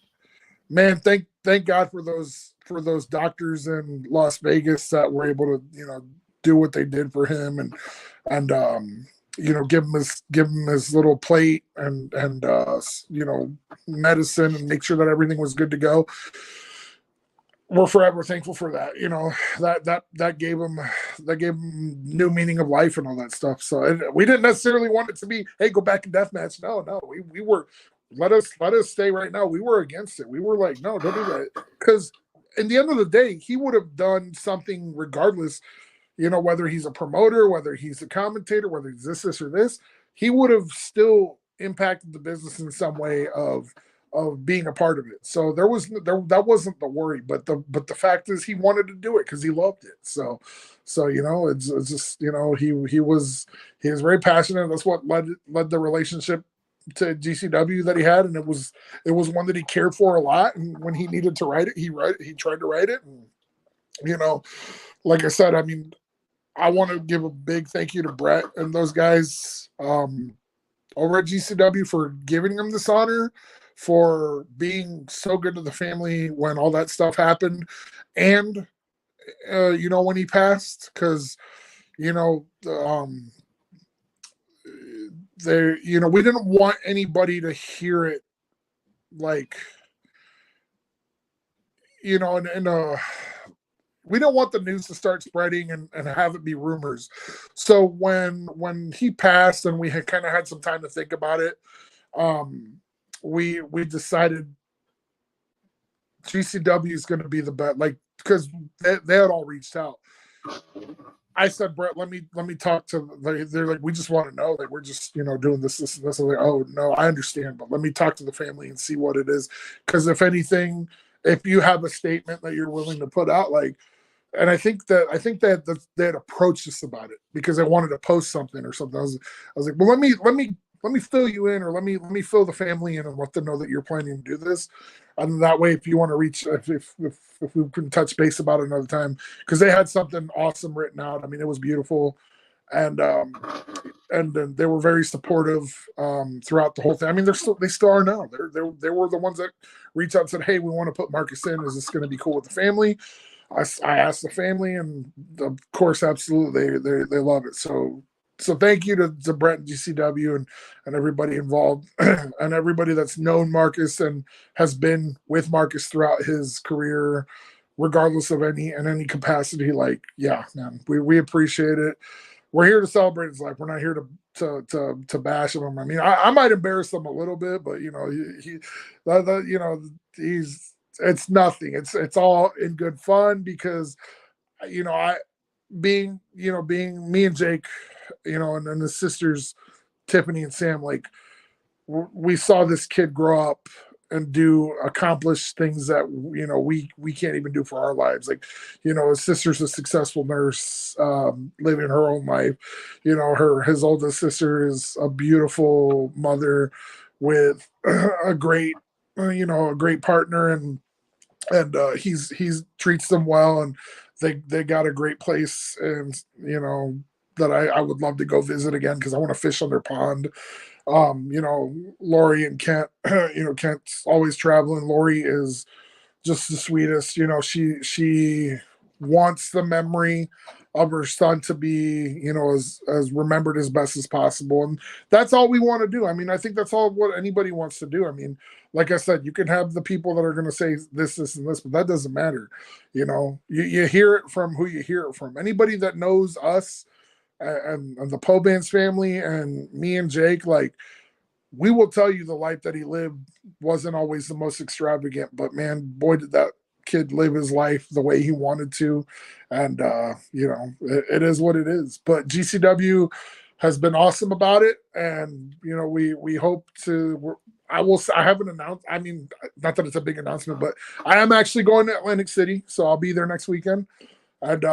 man, thank God for those doctors in Las Vegas that were able to do what they did for him and give him his little plate and medicine and make sure that everything was good to go. We're forever thankful for that. That gave him new meaning of life and all that stuff. So we didn't necessarily want it to be, hey, go back in deathmatch. No, we were, let us stay right now. We were against it. We were like, no, don't do that, because in the end of the day, he would have done something regardless. Whether he's a promoter, whether he's a commentator, whether he's this or this, he would have still impacted the business in some way of being a part of it. So that wasn't the worry, but the fact is he wanted to do it because he loved it. So it's just he was very passionate. That's what led the relationship to GCW that he had, and it was one that he cared for a lot. And when he needed to write it, he tried to write it. And like I said, I mean, I want to give a big thank you to Brett and those guys over at GCW for giving him this honor, for being so good to the family when all that stuff happened, and when he passed, because we didn't want anybody to hear it like we don't want the news to start spreading and have it be rumors. So when he passed and we had kind of had some time to think about it, we decided GCW is going to be the best, because they had all reached out. I said, Brett, let me talk to. They're like, we just want to know. We're just doing this and this. I'm like, oh no, I understand, but let me talk to the family and see what it is. Because if anything, if you have a statement that you're willing to put out, and I think that they had approached us about it because they wanted to post something or something. I was like, well, let me fill you in, or let me fill the family in and let them know that you're planning to do this. And that way, if you want to reach, if we can touch base about it another time, because they had something awesome written out. I mean, it was beautiful. And then they were very supportive throughout the whole thing. I mean, they still are now. They were the ones that reached out and said, hey, we want to put Marcus in. Is this going to be cool with the family? I asked the family, and of course, absolutely, they love it. So thank you to Brett and GCW and everybody involved and everybody that's known Marcus and has been with Marcus throughout his career, regardless of any capacity. Yeah, man, we appreciate it. We're here to celebrate his life. We're not here to bash him. I mean, I might embarrass him a little bit, but it's nothing. It's all in good fun, because being me and Jake, and his sisters Tiffany and Sam, we saw this kid grow up and accomplish things that we can't even do for our lives. His sister's a successful nurse, living her own life. His oldest sister is a beautiful mother with a great partner, and he's treats them well, and they got a great place, and that I would love to go visit again, because I want to fish on their pond. Lori and Kent, Kent's always traveling. Lori is just the sweetest. She wants the memory her son to be, as remembered as best as possible. And that's all we want to do. I mean, I think that's all what anybody wants to do. I mean, like I said, you can have the people that are going to say this, and this, but that doesn't matter. You hear it from who you hear it from. Anybody that knows us and the Pobans family and me and Jake, like, we will tell you the life that he lived wasn't always the most extravagant, but man, boy, did that kid live his life the way he wanted to. And, it is what it is. But GCW has been awesome about it. And, we hope to, I haven't announced, I mean, not that it's a big announcement, but I am actually going to Atlantic City. So I'll be there next weekend. And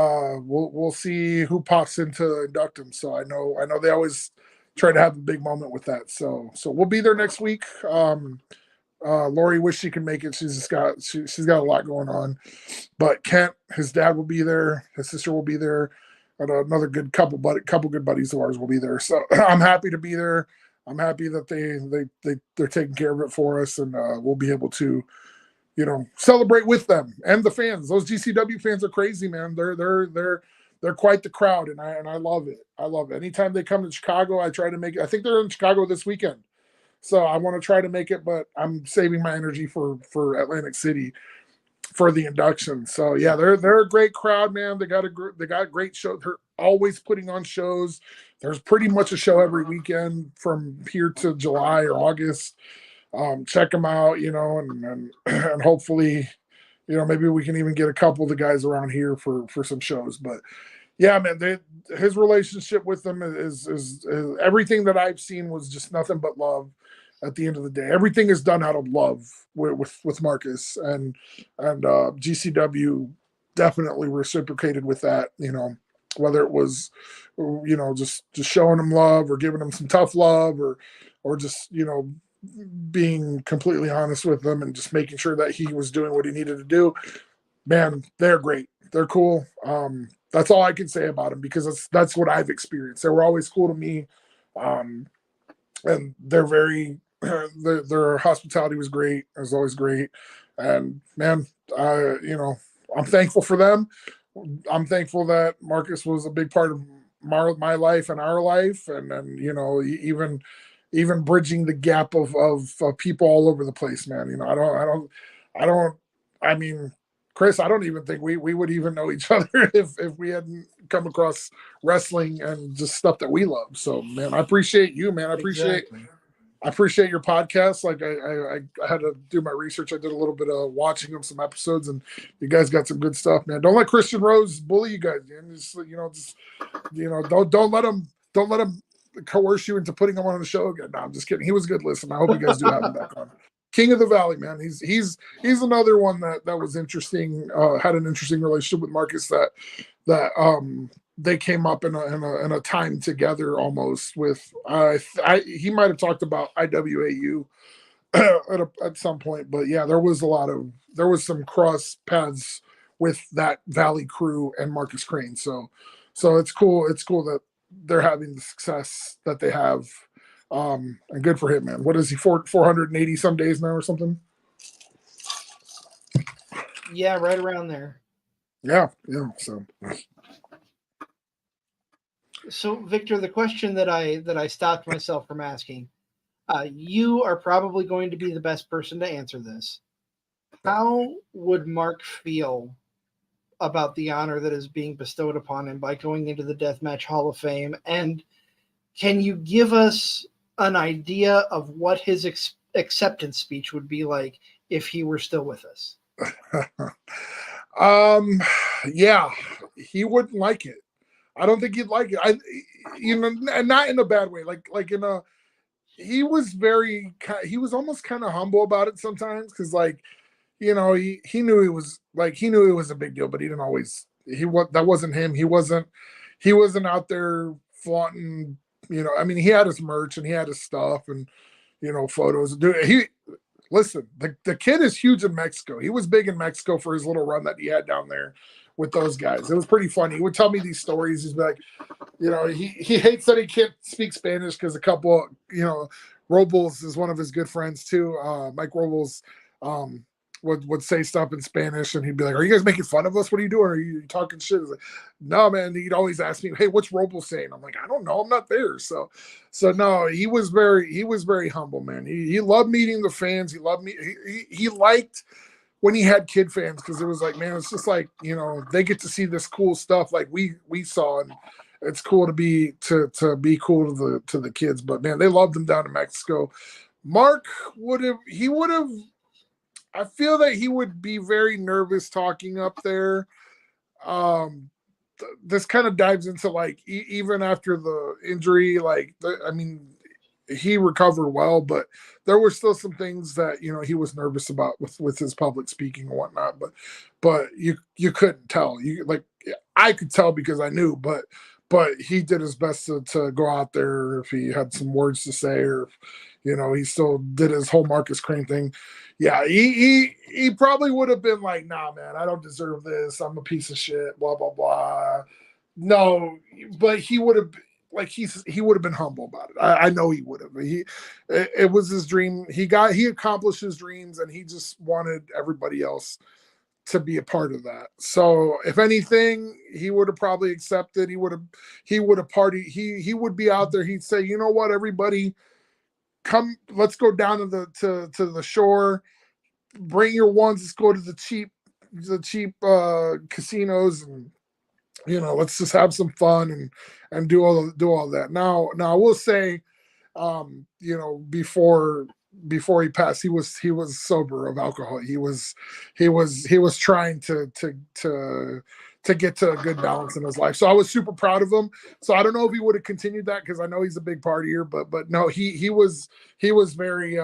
we'll see who pops in to induct him. So I know they always try to have a big moment with that. So we'll be there next week. Lori wish she could make it. She's got a lot going on. But Kent, his dad will be there. His sister will be there. And another good couple good buddies of ours will be there. So I'm happy to be there. I'm happy that they're taking care of it for us, and we'll be able to, celebrate with them and the fans. Those GCW fans are crazy, man. They're quite the crowd, and I love it. I love it. Anytime they come to Chicago, I try to make it. I think they're in Chicago this weekend, so I want to try to make it, but I'm saving my energy for Atlantic City for the induction. So yeah, they're a great crowd, man. They got great show. They're always putting on shows. There's pretty much a show every weekend from here to July or August. Check them out, and hopefully, maybe we can even get a couple of the guys around here for some shows. But yeah, man, his relationship with them is everything that I've seen was just nothing but love. At the end of the day, everything is done out of love with Marcus, and GCW definitely reciprocated with that. Whether it was, just showing him love or giving him some tough love or just, being completely honest with them and just making sure that he was doing what he needed to do. Man, they're great. They're cool. That's all I can say about them, because that's what I've experienced. They were always cool to me. And they're very, their hospitality was great. It was always great. And man, I'm thankful for them. I'm thankful that Marcus was a big part of my life and our life. And even bridging the gap of people all over the place, man. I mean, Chris, I don't even think we would even know each other if we hadn't come across wrestling and just stuff that we love. So man, I appreciate you, man. I appreciate your podcast. Like I had to do my research. I did a little bit of watching of some episodes, and you guys got some good stuff, man. Don't let Christian Rose bully you guys, man. Don't let him coerce you into putting him on the show again. No, I'm just kidding. He was a good listen. I hope you guys do have him back on. King of the Valley, man. He's another one that was interesting. Had an interesting relationship with Marcus that they came up in a time together almost with. He might have talked about IWAU at some point, but yeah, there was some cross paths with that Valley crew and Markus Crane. So it's cool. It's cool that they're having the success that they have. And good for him, man. What is he, 480 some days now or something? Yeah, right around there. Yeah. So Victor, the question that I stopped myself from asking, you are probably going to be the best person to answer this. How would Mark feel about the honor that is being bestowed upon him by going into the Deathmatch Hall of Fame? And can you give us an idea of what his acceptance speech would be like if he were still with us? Yeah, he wouldn't like it. I don't think he'd like it. And not in a bad way. Like in a, he was almost kind of humble about it sometimes. Cause he knew he was a big deal, but he didn't always, that wasn't him. He wasn't out there flaunting, he had his merch and he had his stuff and, photos. Dude, listen, the kid is huge in Mexico. He was big in Mexico for his little run that he had down there with those guys. It was pretty funny. He would tell me these stories. He's like, he hates that he can't speak Spanish because a couple, Robles is one of his good friends too. Mike Robles, would say stuff in Spanish, and he'd be like, "Are you guys making fun of us? What are you doing? Are you talking shit?" Like, no, man. He'd always ask me, "Hey, what's Robles saying?" I'm like, "I don't know. I'm not there." So no, he was very humble, man. He loved meeting the fans. He loved me. He liked when he had kid fans, because it was like, man, it's just like, they get to see this cool stuff like we saw, and it's cool to be cool to the kids. But man, they loved him down in Mexico. Mark would have I feel that he would be very nervous talking up there. This kind of dives into like even after the injury, like he recovered well, but there were still some things that he was nervous about with his public speaking and whatnot. But you couldn't tell. I could tell because I knew, but he did his best to go out there if he had some words to say, or he still did his whole Markus Crane thing. Yeah, he probably would have been like, "Nah, man, I don't deserve this. I'm a piece of shit, blah blah blah." No, but he would have he would have been humble about it. I know he would have. It was his dream. He accomplished his dreams, and he just wanted everybody else to be a part of that. So if anything, he would have probably accepted. He would have partied. He would be out there. He'd say, "You know what, everybody, come, let's go down to the shore. Bring your ones. Let's go to the cheap casinos, and let's just have some fun and do all that." Now I will say, before he passed, he was sober of alcohol. He was trying to get to a good balance in his life. So I was super proud of him. So I don't know if he would have continued that, because I know he's a big partier, but no, he was very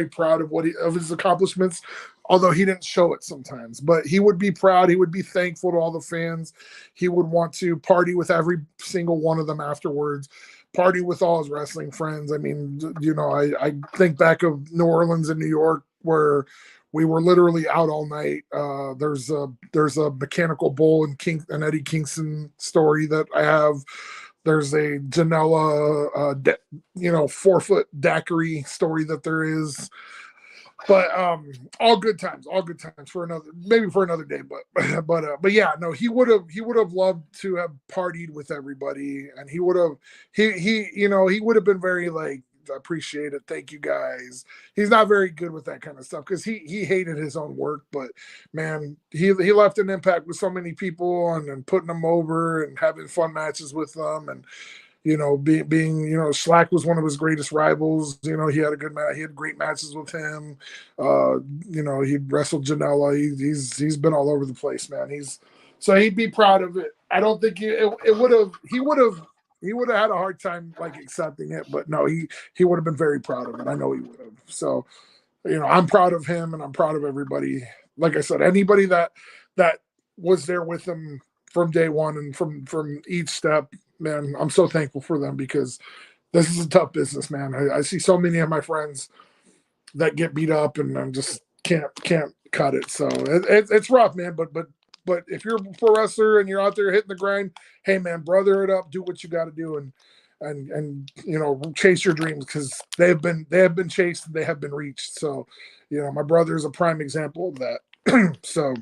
proud of his accomplishments, although he didn't show it sometimes. But he would be proud. He would be thankful to all the fans. He would want to party with every single one of them afterwards, party with all his wrestling friends. I mean, I think back of New Orleans and New York, where we were literally out all night. There's a mechanical bull and Eddie Kingston story that I have. There's a Janela, 4-foot daiquiri story that there is. But all good times for another day. But yeah, no, he would have loved to have partied with everybody, and he would have been very like, "Appreciate it, thank you guys." He's not very good with that kind of stuff, because he hated his own work, but man, he left an impact with so many people, and putting them over and having fun matches with them, and being Slack was one of his greatest rivals. He had he had great matches with him. He'd wrestled Janela. He's been all over the place, man. So he'd be proud of it. I don't think he would have had a hard time like accepting it, but no, he would have been very proud of it. I know he would have. So, I'm proud of him, and I'm proud of everybody. Like I said, anybody that was there with him from day one and from each step, man, I'm so thankful for them, because this is a tough business, man. I see so many of my friends that get beat up, and I just can't cut it. So it's rough, man. But if you're a pro wrestler and you're out there hitting the grind, hey man, brother it up, do what you got to do, and chase your dreams, because they have been chased and they have been reached. So, my brother is a prime example of that. So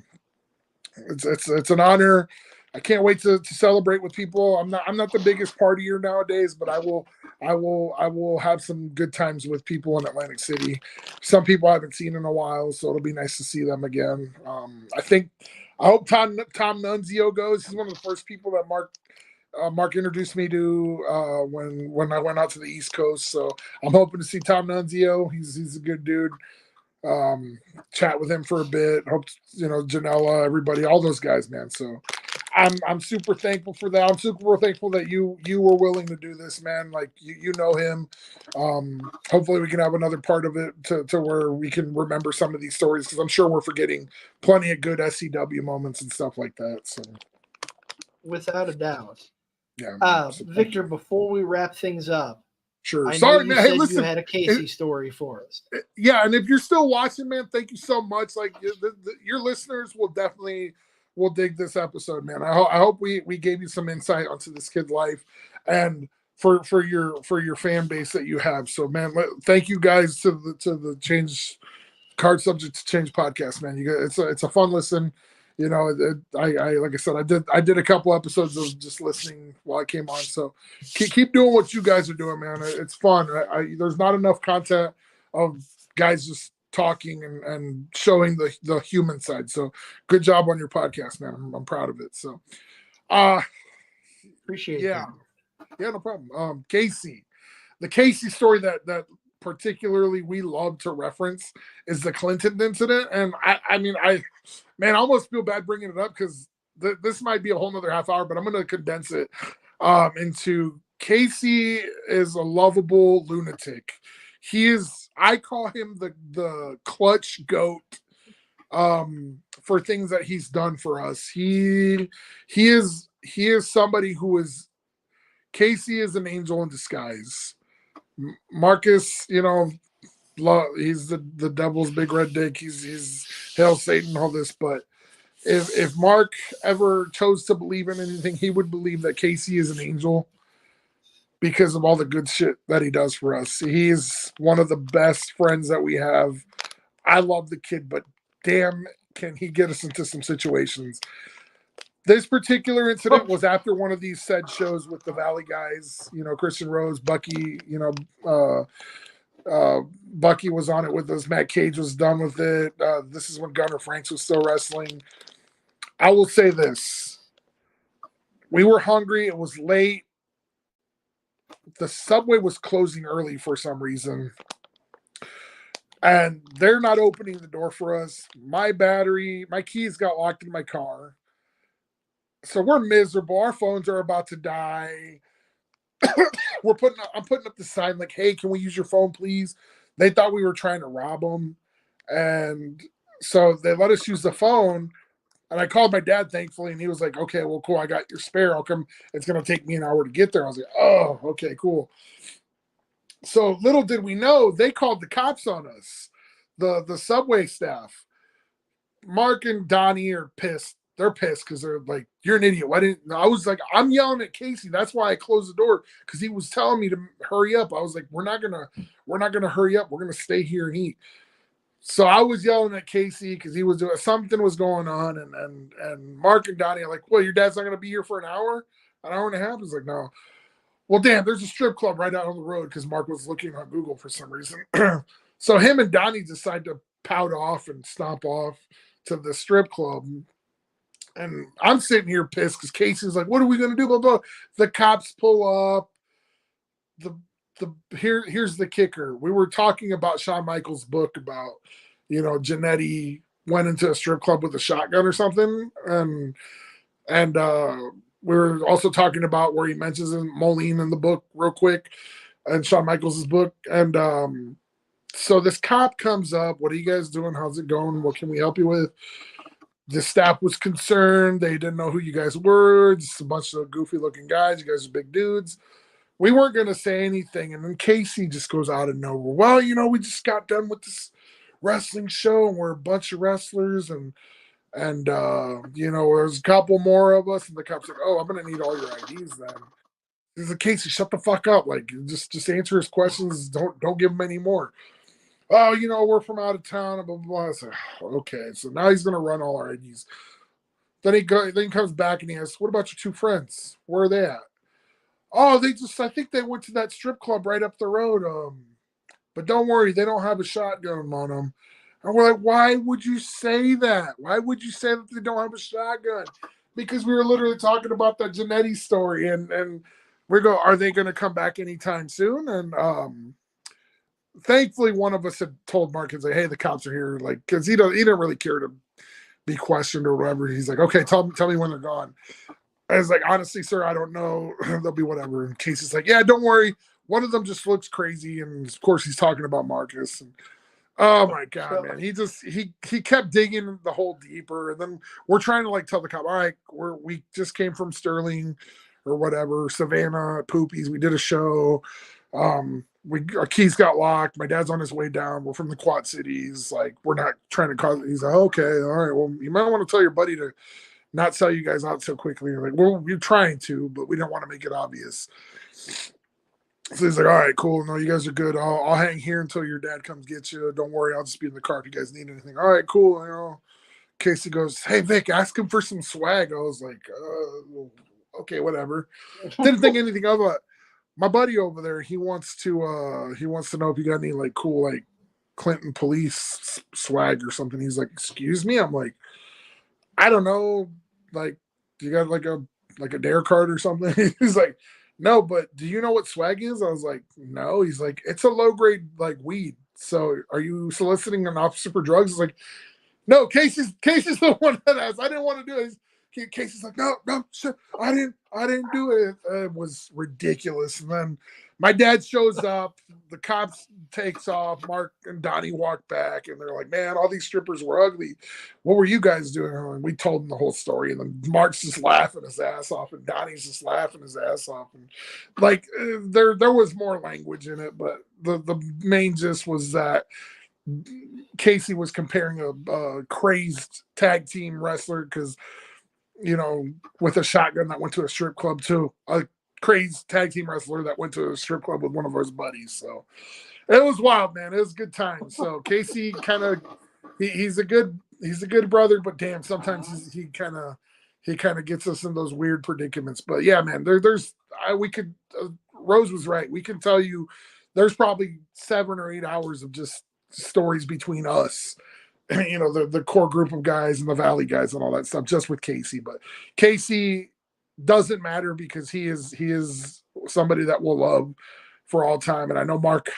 it's an honor. I can't wait to celebrate with people. I'm not the biggest partier nowadays, but I will have some good times with people in Atlantic City. Some people I haven't seen in a while, so it'll be nice to see them again. I hope Tom Nunzio goes. He's one of the first people that Mark introduced me to when I went out to the East Coast. So I'm hoping to see Tom Nunzio. He's a good dude. Chat with him for a bit. Hope Janela, everybody, all those guys, man. So I'm super thankful for that. I'm super thankful that you were willing to do this, man. Like you know him. Hopefully we can have another part of it to where we can remember some of these stories, because I'm sure we're forgetting plenty of good SCW moments and stuff like that. So without a doubt. Yeah. Victor, before we wrap things up, sure. I Sorry, know man. Hey, listen. You had a Casey story for us. Yeah, and if you're still watching, man, thank you so much. Like your listeners will dig this episode, man. I hope we gave you some insight onto this kid's life. And for your fan base that you have. So man, thank you guys to the Change Card Subject to Change podcast, man. You guys, it's a fun listen. You know, I like I said, I did a couple episodes of just listening while I came on. So keep doing what you guys are doing, man. It's fun. There's not enough content of guys just talking and showing the human side. So good job on your podcast, man. I'm proud of it. So Appreciate yeah. that. Yeah, no problem. Casey. The Casey story that particularly we love to reference is the Clinton incident. And I almost feel bad bringing it up because this might be a whole nother half hour, but I'm going to condense it into Casey is a lovable lunatic. I call him the clutch goat for things that he's done for us. He is somebody who is, Casey is an angel in disguise. Marcus, you know, he's the devil's big red dick. He's hail Satan, all this. But if Mark ever chose to believe in anything, he would believe that Casey is an angel because of all the good shit that he does for us. He's one of the best friends that we have. I love the kid, but damn, can he get us into some situations. This particular incident was after one of these said shows with the Valley guys, you know, Christian Rose, Bucky, you know, Bucky was on it with us. Matt Cage was done with it. This is when Gunnar Franks was still wrestling. I will say this. We were hungry. It was late. The subway was closing early for some reason. And they're not opening the door for us. My keys got locked in my car. So we're miserable. Our phones are about to die. I'm putting up the sign like, hey, can we use your phone, please? They thought we were trying to rob them. And so they let us use the phone. And I called my dad, thankfully, and he was like, okay, well, cool. I got your spare. I'll come. It's going to take me an hour to get there. I was like, oh, okay, cool. So little did we know, they called the cops on us, the subway staff. Mark and Donnie are pissed. They're pissed because they're like, you're an idiot. I was like, I'm yelling at Casey. That's why I closed the door, because he was telling me to hurry up. I was like, we're not gonna hurry up. We're gonna stay here and eat. So I was yelling at Casey because he was doing something was going on, and Mark and Donnie are like, well, your dad's not gonna be here for an hour and a half. He's like, no. Well, damn, there's a strip club right out on the road, because Mark was looking on Google for some reason. So him and Donnie decide to pout off and stomp off to the strip club. And I'm sitting here pissed because Casey's like, what are we going to do? Blah, blah. The cops pull up. Here's the kicker. We were talking about Shawn Michaels' book about, you know, Jannetty went into a strip club with a shotgun or something. And we were also talking about where he mentions Moline in the book real quick, and Shawn Michaels' book. And so this cop comes up. What are you guys doing? How's it going? What can we help you with? The staff was concerned. They didn't know who you guys were. Just a bunch of goofy looking guys. You guys are big dudes. We weren't going to say anything. And then Casey just goes out of nowhere. Well, you know, we just got done with this wrestling show, and we're a bunch of wrestlers. And you know, there's a couple more of us. And the cop's like, oh, I'm going to need all your IDs then. He's like, Casey, shut the fuck up. Like, just answer his questions. Don't give him any more. Oh, you know, we're from out of town, blah, blah, blah. I said, okay, so now he's going to run all our IDs. Then he comes back and he asks, what about your two friends? Where are they at? Oh, I think they went to that strip club right up the road. But don't worry, they don't have a shotgun on them. And we're like, why would you say that? Why would you say that they don't have a shotgun? Because we were literally talking about that Jannetty story. And we go, are they going to come back anytime soon? And thankfully, one of us had told Mark, and say, hey, the cops are here. Like, because he didn't really care to be questioned or whatever. He's like, okay, tell me when they're gone. I was like, honestly, sir, I don't know. They'll be whatever. And Casey's like, yeah, don't worry. One of them just looks crazy. And of course, he's talking about Marcus. And oh my God, man. He kept digging the hole deeper. And then we're trying to like tell the cop, all right, we just came from Sterling or whatever, Savannah, Poopies. We did a show. Our keys got locked. My dad's on his way down. We're from the Quad Cities. Like, we're not trying to cause. He's like, okay, all right. Well, you might want to tell your buddy to not sell you guys out so quickly. Like, well, we're trying to, but we don't want to make it obvious. So he's like, all right, cool. No, you guys are good. I'll hang here until your dad comes get you. Don't worry, I'll just be in the car if you guys need anything. All right, cool. You know, Casey goes, hey Vic, ask him for some swag. I was like, well, okay, whatever. Didn't think anything of it. My buddy over there, he wants to know if you got any like cool like Clinton police swag or something. He's like, excuse me? I'm like, I don't know. Like, you got like a dare card or something? He's like, no, but do you know what swag is? I was like, no. He's like, it's a low grade like weed. So are you soliciting an officer for drugs? He's like, no, Casey's the one that asked. I didn't want to do it. Casey's like, no, shit, I didn't do it. It was ridiculous. And then my dad shows up, the cops takes off, Mark and Donnie walk back, and they're like, man, all these strippers were ugly. What were you guys doing? And we told them the whole story, and then Mark's just laughing his ass off, and Donnie's just laughing his ass off. And like there was more language in it, but the main gist was that Casey was comparing a crazed tag team wrestler because, you know, with a shotgun that went to a strip club to a crazed tag team wrestler that went to a strip club with one of his buddies. So it was wild, man. It was a good time. So Casey kind of he's a good brother, but damn, sometimes he kind of gets us in those weird predicaments. But yeah, man, Rose was right. We can tell you there's probably 7 or 8 hours of just stories between us, you know, the core group of guys and the Valley guys and all that stuff, just with Casey. But Casey doesn't matter because he is somebody that we'll love for all time. And I know Mark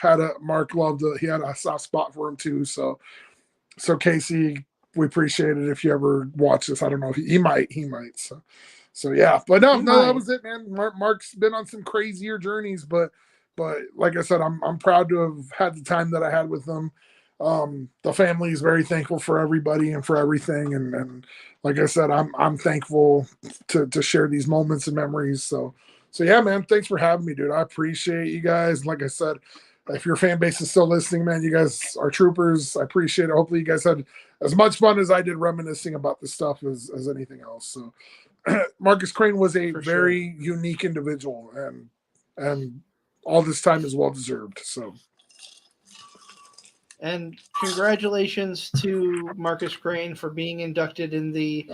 loved he had a soft spot for him too. So Casey, we appreciate it. If you ever watch this, I don't know if he might. So yeah, but no, that was it, man. Mark's been on some crazier journeys, but like I said, I'm proud to have had the time that I had with them. The family is very thankful for everybody and for everything. And like I said, I'm thankful to share these moments and memories. So yeah, man, thanks for having me, dude. I appreciate you guys. Like I said, if your fan base is still listening, man, you guys are troopers. I appreciate it. Hopefully you guys had as much fun as I did reminiscing about this stuff as anything else. So Markus Crane was a very unique individual, and all this time is well deserved. So, and congratulations to Markus Crane for being inducted in the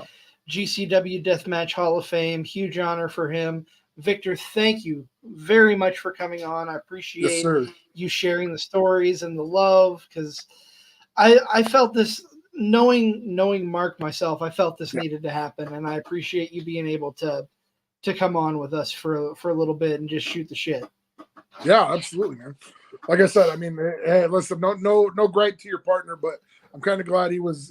GCW Deathmatch Hall of Fame. Huge honor for him. Victor, thank you very much for coming on. I appreciate you sharing the stories and the love, because I felt this, knowing Mark myself, I felt this needed to happen, and I appreciate you being able to come on with us for a little bit and just shoot the shit. Yeah, absolutely, man. Like I said, I mean, hey, listen, no gripe to your partner, but I'm kind of glad he was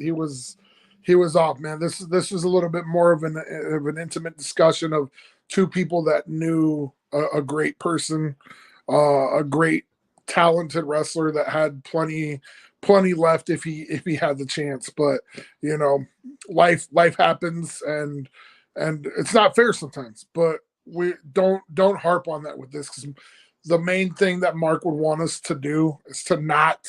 off, man. This was a little bit more of an intimate discussion of two people that knew a great person, a great talented wrestler that had plenty left if he had the chance. But you know, life happens, and it's not fair sometimes. But we don't harp on that with this, because the main thing that Mark would want us to do is to not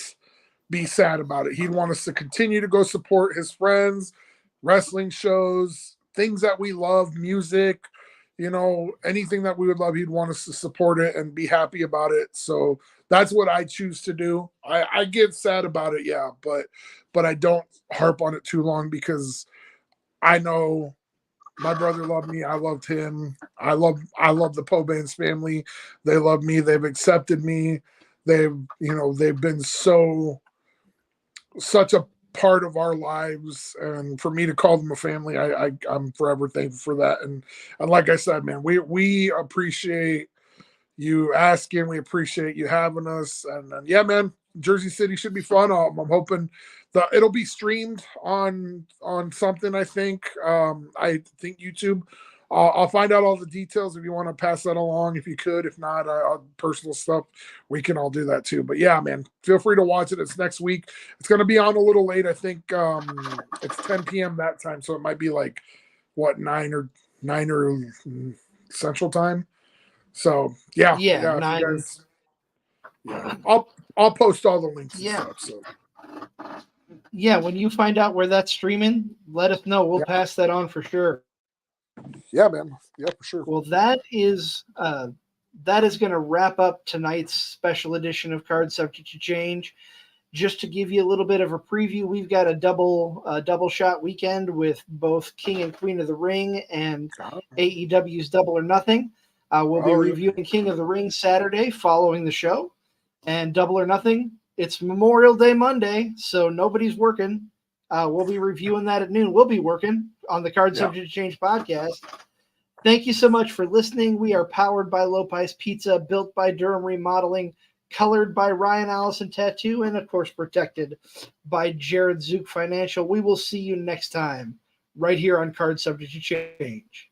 be sad about it. He'd want us to continue to go support his friends, wrestling shows, things that we love, music, you know, anything that we would love. He'd want us to support it and be happy about it. So that's what I choose to do. I get sad about it, yeah, but I don't harp on it too long, because I know my brother loved me. I loved him. I love the Pobans family. They love me. They've accepted me. They've been such a part of our lives, and for me to call them a family, I'm forever thankful for that. And like I said, man, we appreciate you asking. We appreciate you having us. And yeah, man, Jersey City should be fun. I'm hoping that it'll be streamed on something. I think YouTube. I'll find out all the details if you want to pass that along, if you could. If not, personal stuff, we can all do that too. But yeah, man, feel free to watch it. It's next week. It's going to be on a little late. I think it's 10 p.m. that time, so it might be like 9 or Central Time. So yeah, 9. Guys, I'll post all the links. Yeah. And stuff, so. Yeah, when you find out where that's streaming, let us know. We'll pass that on for sure. Yeah, man. Yeah, for sure. Well, that is that is going to wrap up tonight's special edition of Card Subject to Change. Just to give you a little bit of a preview, we've got a double shot weekend with both King and Queen of the Ring and AEW's Double or Nothing. We'll be reviewing King of the Ring Saturday following the show, and Double or Nothing. It's Memorial Day Monday, so nobody's working. We'll be reviewing that at noon. We'll be working on the Card Subject to Change podcast. Thank you so much for listening. We are powered by Lopez Pizza, built by Durham Remodeling, colored by Ryan Allison Tattoo, and of course protected by Jared Zook Financial. We will see you next time right here on Card Subject to Change.